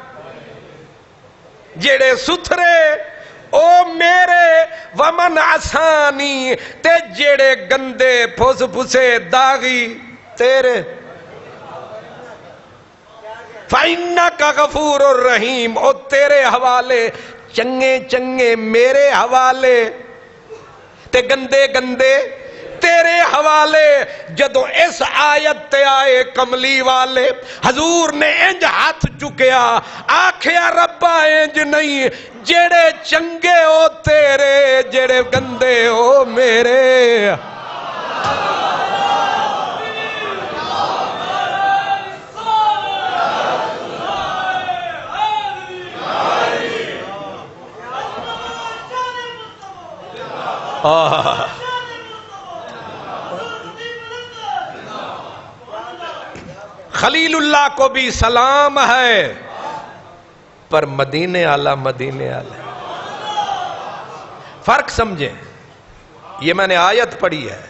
جیڑے ستھرے او میرے، ومن عصانی، تے جیڑے گندے پھس پھسے داغی تیرے، فَإِنَّكَ غَفُورٌ الرحیم، او تیرے حوالے، چنگے چنگے میرے حوالے تے گندے گندے تیرے حوالے۔ جدو اس آیت تے آئے کملی والے، حضور نے انج ہاتھ چکیا، آکھیا ربا انج نہیں، جیڑے چنگے او تیرے، جیڑے گندے او میرے۔ خلیل اللہ کو بھی سلام ہے، پر مدینے آلہ مدینے آلہ، فرق سمجھیں۔ یہ میں نے آیت پڑھی ہے،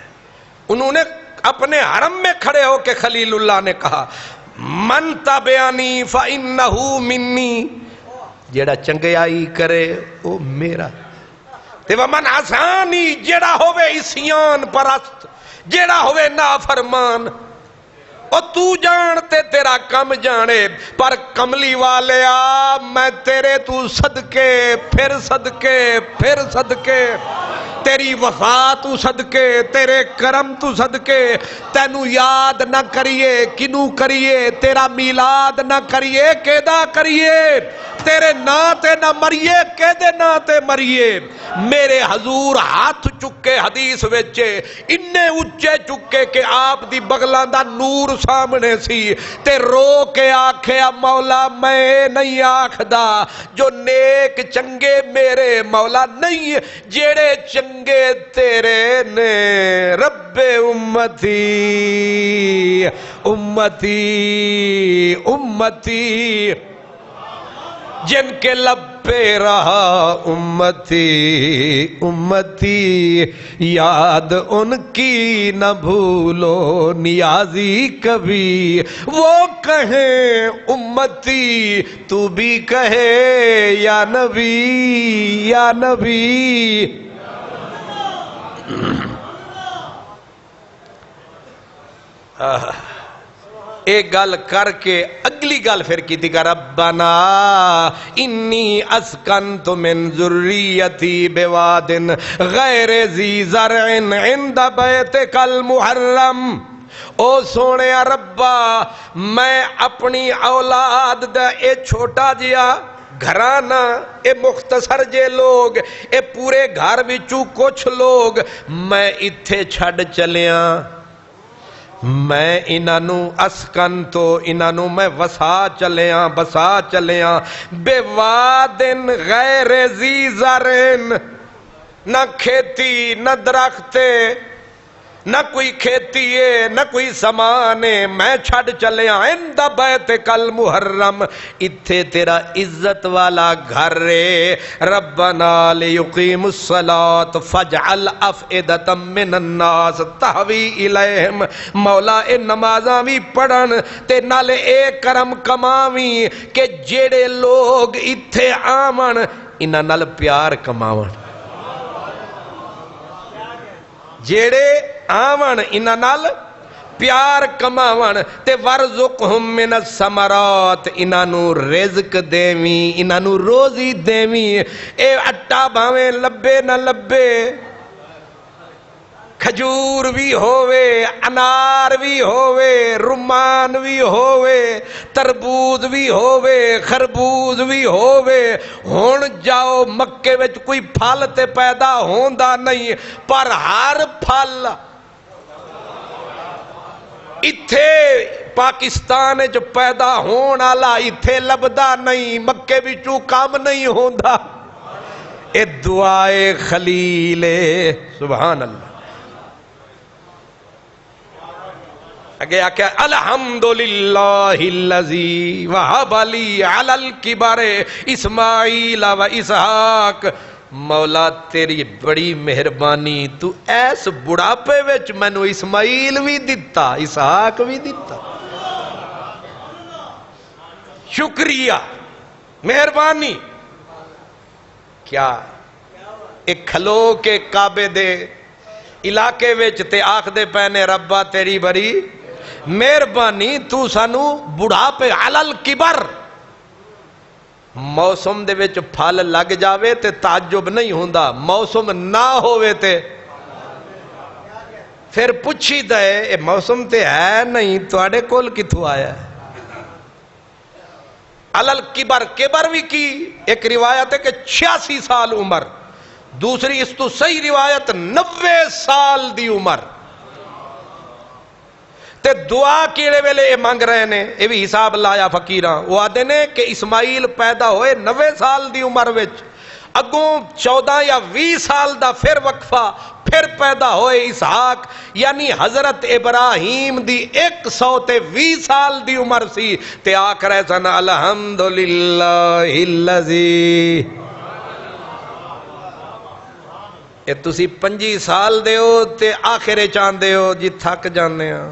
انہوں نے اپنے حرم میں کھڑے ہو کے خلیل اللہ نے کہا من تبعنی فإنہ منی، جیڑا چنگیائی کرے وہ میرا، تے ومن عصانی، جیڑا ہوئے عصیان پرست، جیڑا ہوئے نافرمان، اور تو جانتے تیرا کم جانے، پر کملی والے آ میں تیرے تو صدقے پھر صدقے پھر صدقے، تیری وفا تو صدقے، تیرے کرم تو صدقے، تینو یاد نہ کریے کنو کریے، تیرا میلاد نہ کریے کیدا کریے، تیرے ناتے نہ مریے کیدے ناتے مریے۔ میرے حضور ہاتھ چکے حدیث وچے اننے اچے چکے کہ آپ دی بغلاں دا نور سامنے سی، تے رو کے آکھے مولا میں نہیں آکھدا جو نیک چنگے میرے مولا نہیں، جیڑے چنگے تیرے نے، رب امتی امتی امتی، جن کے لب پہ رہا امتی امتی، یاد ان کی نہ بھولو نیازی کبھی، وہ کہیں امتی تو بھی کہے یا نبی یا نبی۔ ایک گل کر کے اگلی گل پھر کی تھی کہ ربنا انی اسکنت من ذریتی بواد غیر ذی زرع عند بیتک المحرم، او سونے ربا میں اپنی اولاد دا اے چھوٹا جیا گھرانا، اے مختصر جے لوگ، اے پورے گھر وچوں کچھ لوگ میں اتھے چھڑ چلیاں، میں انہوں اسکن تو انہوں میں وسا چلیاں بسا چلیاں، بے وادن غیر ذی زرن، نہ کھیتی نہ درختے نہ کوئی کھیتی ہے نہ کوئی سامان ہے، میں چھڑ چلیا عند بیت کل محرم، اتھے تیرا عزت والا گھر ہے۔ ربنا لیقیم الصلاۃ فاجعل افئدۃ من الناس تہوی الیہم، مولا اے نمازاں بھی پڑھن تے نالے اے کرم کماویں کہ جیڑے لوگ اتھے آمن انہاں نال پیار کماون، جیڑے آمن انہاں نال پیار کماون تے ورزقہم من الثمرات، انہاں نو رزق دیویں، انہاں نو روزی دیویں، اے اٹا بھاویں لبے نہ لبے، کھجور بھی ہووے، انار بھی ہووے، رمان بھی ہووے، تربوز بھی ہووے، خربوز بھی ہووے، ہون جاؤ مکے وچ کوئی پھل تے پیدا ہوندا نہیں، پر ہر پھل اتھے پاکستان جو پیدا ہونا والا اتھے لبدا نہیں، مکے وچوں کام نہیں ہوندا، اے دعائے خلیل سبحان اللہ۔ اگے آکھیا الحمدللہ الذی وہب لی علی الکبر اسماعیل و اسحاق، مولا تیری بڑی مہربانی، تو ایس بڑھاپے وچ مینوں اسماعیل بھی دتا اسحاق بھی دتا، شکریہ مہربانی۔ کیا ایک کھلو کے کعبے دے علاقے وچ تے آکھ دے پینے ربا تیری بڑی مہربانی، تو سانو بڑھاپے علی الکبر، موسم دے وچ پھل لگ جاوے تے تعجب نہیں ہوندا، موسم نہ ہووے تے پھر پوچھی دے اے موسم تے ہے نہیں تواڈے کول کتھوں آیا ہے؟ علی الکبر، کبر بھی کی ایک روایت ہے کہ 86 سال عمر، دوسری اس تو صحیح روایت 90 سال دی عمر، تے دعا کیڑے ویلے اے مانگ رہے نے، اے بھی حساب لایا فقیراں، وہ آدھے نے کہ اسماعیل پیدا ہوئے 90 سال دی عمر وچ، اگوں 14 یا 20 سال دا پھر وقفہ، پھر پیدا ہوئے اسحاق، یعنی حضرت ابراہیم دی 120 سال دی عمر سی، تے آکھ رہے سن الحمدللہ الذی، اے تسی 25 سال دے ہو تے آخرے چاندے ہو جی تھک جانے ہاں،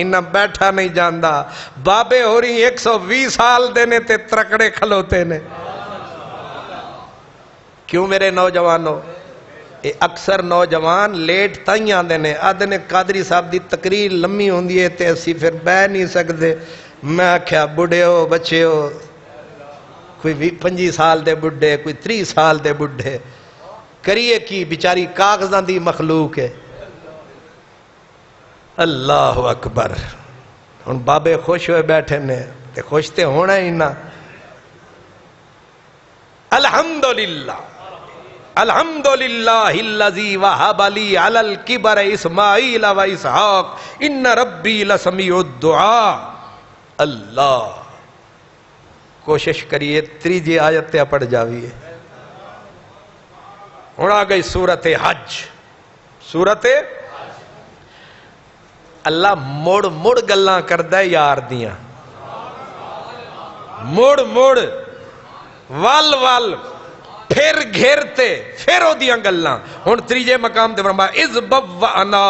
انہاں بیٹھا نہیں جاندہ، بابے ہو رہی 120 سال دینے تے ترکڑے کھلوتے نے۔ کیوں میرے نوجوانوں؟ اے اکثر نوجوان لیٹ تائیں آندے نے، آدھے نے قادری صاحب دی تقریر لمحی ہوندی ہے تے اسی پھر بہ نہیں سکدے، میں آکھیا بڑھے ہو بچے ہو، کوئی 25 سال دے بڑھے، کوئی 30 سال دے بڑھے، کریے کی بیچاری کاغذاں دی مخلوق ہے۔ اللہ اکبر، ہن بابے خوش ہوئے بیٹھے نے تے خوش تے ہونا ہی نہ۔ الحمدللہ الحمدللہ الذی وہب لی علی الکبر اسماعیل و اسحاق ان ربی لسمیع الدعاء۔ اللہ، کوشش کریے تیجی آیت تے پڑھ جاویے۔ ہن آ گئی سورت حج، سورت اللہ مڑ مڑ گلاں کردہ یار دیاں، مڑ مڑ وال وال پھر گھیرتے پھر او دیاں گلاں۔ ہن تریجے مقام تے فرمایا اذ بوأنا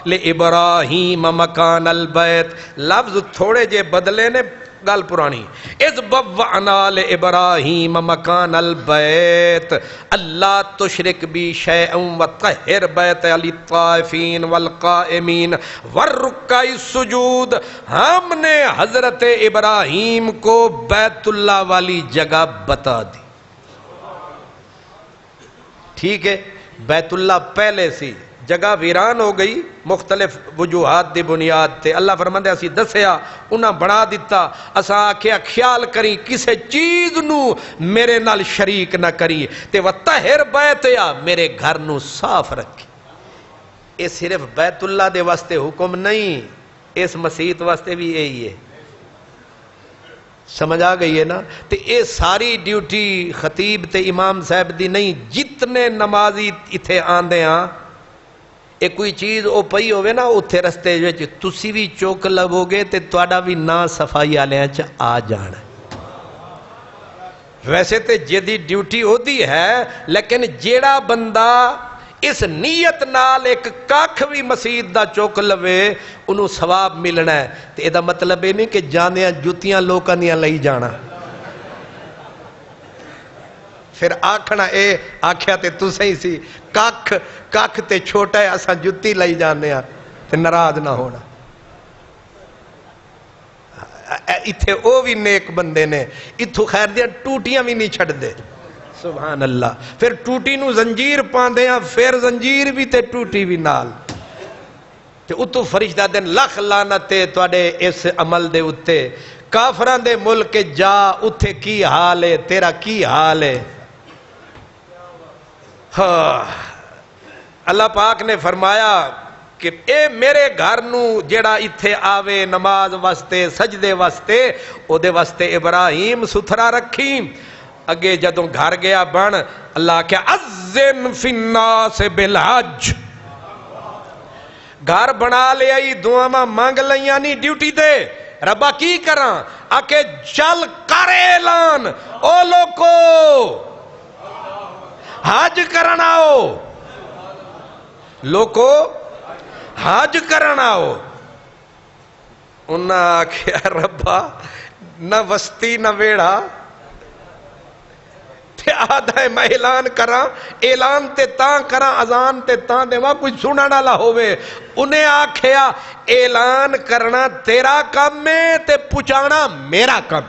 لابراہیم مکان البیت، لفظ تھوڑے جے بدلے نے گل پرانی، اذ بوأنا لابراہیم مکان البیت اللہ تشرک بی شیئا وطہر بیت للطائفین والقائمین والرکع السجود، ہم نے حضرت ابراہیم کو بیت اللہ والی جگہ بتا دی۔ ٹھیک ہے، بیت اللہ پہلے سی، جگہ ویران ہو گئی مختلف وجوہات دی بنیاد تے، اللہ فرماندے اسی دسیا انہاں بنا دیتا، اساں آکھیا خیال کری کسے چیز نو میرے نال شریک نہ کری تے وطہر بیت یا میرے گھر نو صاف رکھی۔ اے صرف بیت اللہ دے واسطے حکم نہیں، اس مسیت واسطے بھی یہی ہے، سمجھ آ گئی ہے نا؟ تے اے ساری ڈیوٹی خطیب تے امام صاحب دی نہیں، جتنے نمازی اتھے آندے ہاں ایک کوئی چیز او پئی ہوئے نا اتھے رستے وچ تسی بھی چوک لبو گے تے تواڈا بھی نا صفائی والیاں چ آ جانا. ویسے تے جیدی ڈیوٹی ہوتی ہے لیکن جیڑا بندہ اس نیت نال ایک کاکھ بھی مسجد دا چوک لوے انہوں ثواب ملنا ہے. تے اے دا مطلب یہ نہیں کہ جاندیاں جوتیاں لوکاں دیاں لئی جانا. پھر آکھنا اے آکھیا تے تو صحیح سی کاکھ تے چھوٹا ہے اساں جُتی لئی جانے ہاں تے ناراض نہ ہونا. اتھے او بھی نیک بندے نے اتھو خیر دیاں ٹوٹیاں بھی نہیں چھڑ دے. سبحان اللہ. پھر ٹوٹی نو زنجیر پاندے ہیں پھر زنجیر بھی تے ٹوٹی بھی نال تے اتو فرشتہ دن لکھ لعنت تواڈے اس عمل دے اتے. کافراں دے ملک جا اتھے کی حال ہے تیرا کی حال ہے. اللہ پاک نے فرمایا کہ اے میرے گھر نو جیڑا اتھے آوے نماز واسطے سجدے واسطے او دے واسطے ابراہیم ستھرا رکھی. اگے جدوں گھر گیا بن اللہ کیا اذن فی الناس بالحج. گھر بنا لے آئی دعا مانگ لیاں نہیں ڈیوٹی دے ربا کی کراں آکے چل کر اعلان او لوکو حج کرنا آؤ لوکو حج کرنا آؤ. انہاں آکھیا ربا نہ وستی نہ ویڑا تے آدھا ہے میں اعلان کراں اعلان تے تاں کراں اذان تے تاں دے وہاں کچھ سننا نہ ہوئے. انہیں آکھیا اعلان کرنا تیرا کم ہے تے پچانا میرا کم.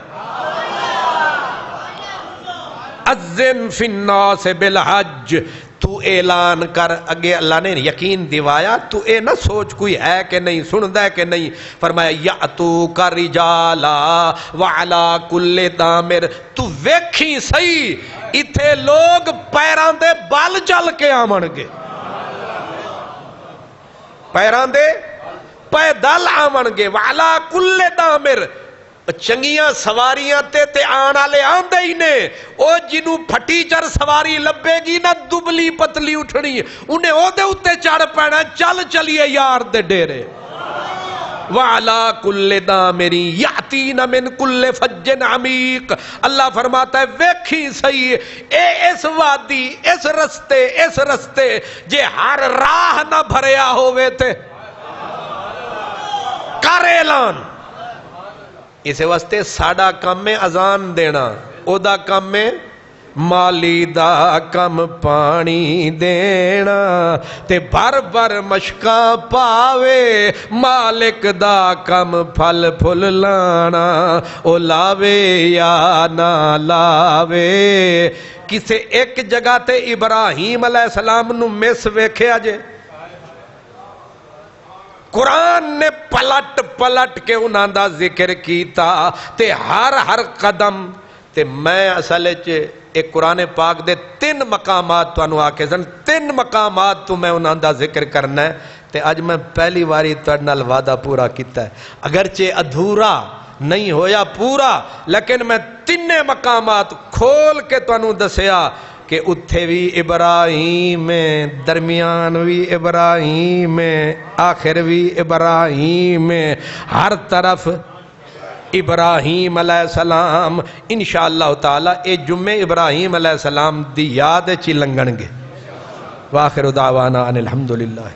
اذن فی الناس بالحج تو اعلان کر. اگے اللہ نے یقین دیوایا تو اے نہ سوچ کوئی ہے کہ نہیں سندا ہے کہ نہیں. فرمایا یاتو کا رجالا وعلا کل دامر. تو ویکھی صحیح اتھے لوگ پیران دے بال چل کے آمن گے پیران دے پیدل آمن گے. وعلا کل دامر چنگیاں سواریاں تے آنا لے آن دے ہی نے. او جنہوں پھٹی چر سواری لبے گی نہ دبلی پتلی اٹھنی انہیں او دے اتے چڑھ پینا چل چلیے یار دے ڈیرے. وَعَلَىٰ كُلِّ دَامِرٍ يَأْتِينَ مِنْ كُلِّ فَجٍّ عَمِيقٍ. اللہ فرماتا ہے ویکھی صحیح اس وادی اس رستے جے ہر راہ نہ بھریا ہوئے تھے کر اعلان. اسے واسطے ساڑا کم میں اذان دینا او دا کم میں مالی دا کم پانی دینا تے بھر بھر مشکاں پاوے. مالک دا کم پھل پھل لانا او لاوے یا نہ لاوے. کسے ایک جگہ تے ابراہیم علیہ السلام نو مس ویکھیا جے قرآن نے پلٹ کے انہاں دا ذکر کیتا تے ہر قدم تے میں اصل ایک قرآن پاک دے 3 مقامات تو انہوں آکے سن 3 مقامات تو میں انہاں دا ذکر کرنا ہے تے آج میں پہلی واری تڑنال وعدہ پورا کیتا ہے اگرچہ ادھورا نہیں ہویا پورا لیکن میں 3 مقامات کھول کے تو انہوں دسیا کہ اتھے بھی ابراہیم درمیان بھی ابراہیم آخر بھی ابراہیم ہر طرف ابراہیم علیہ السلام. انشاءاللہ تعالی اے جمعے ابراہیم علیہ السلام دی یاد چی لنگن گے. وآخر دعوانا ان الحمدللہ.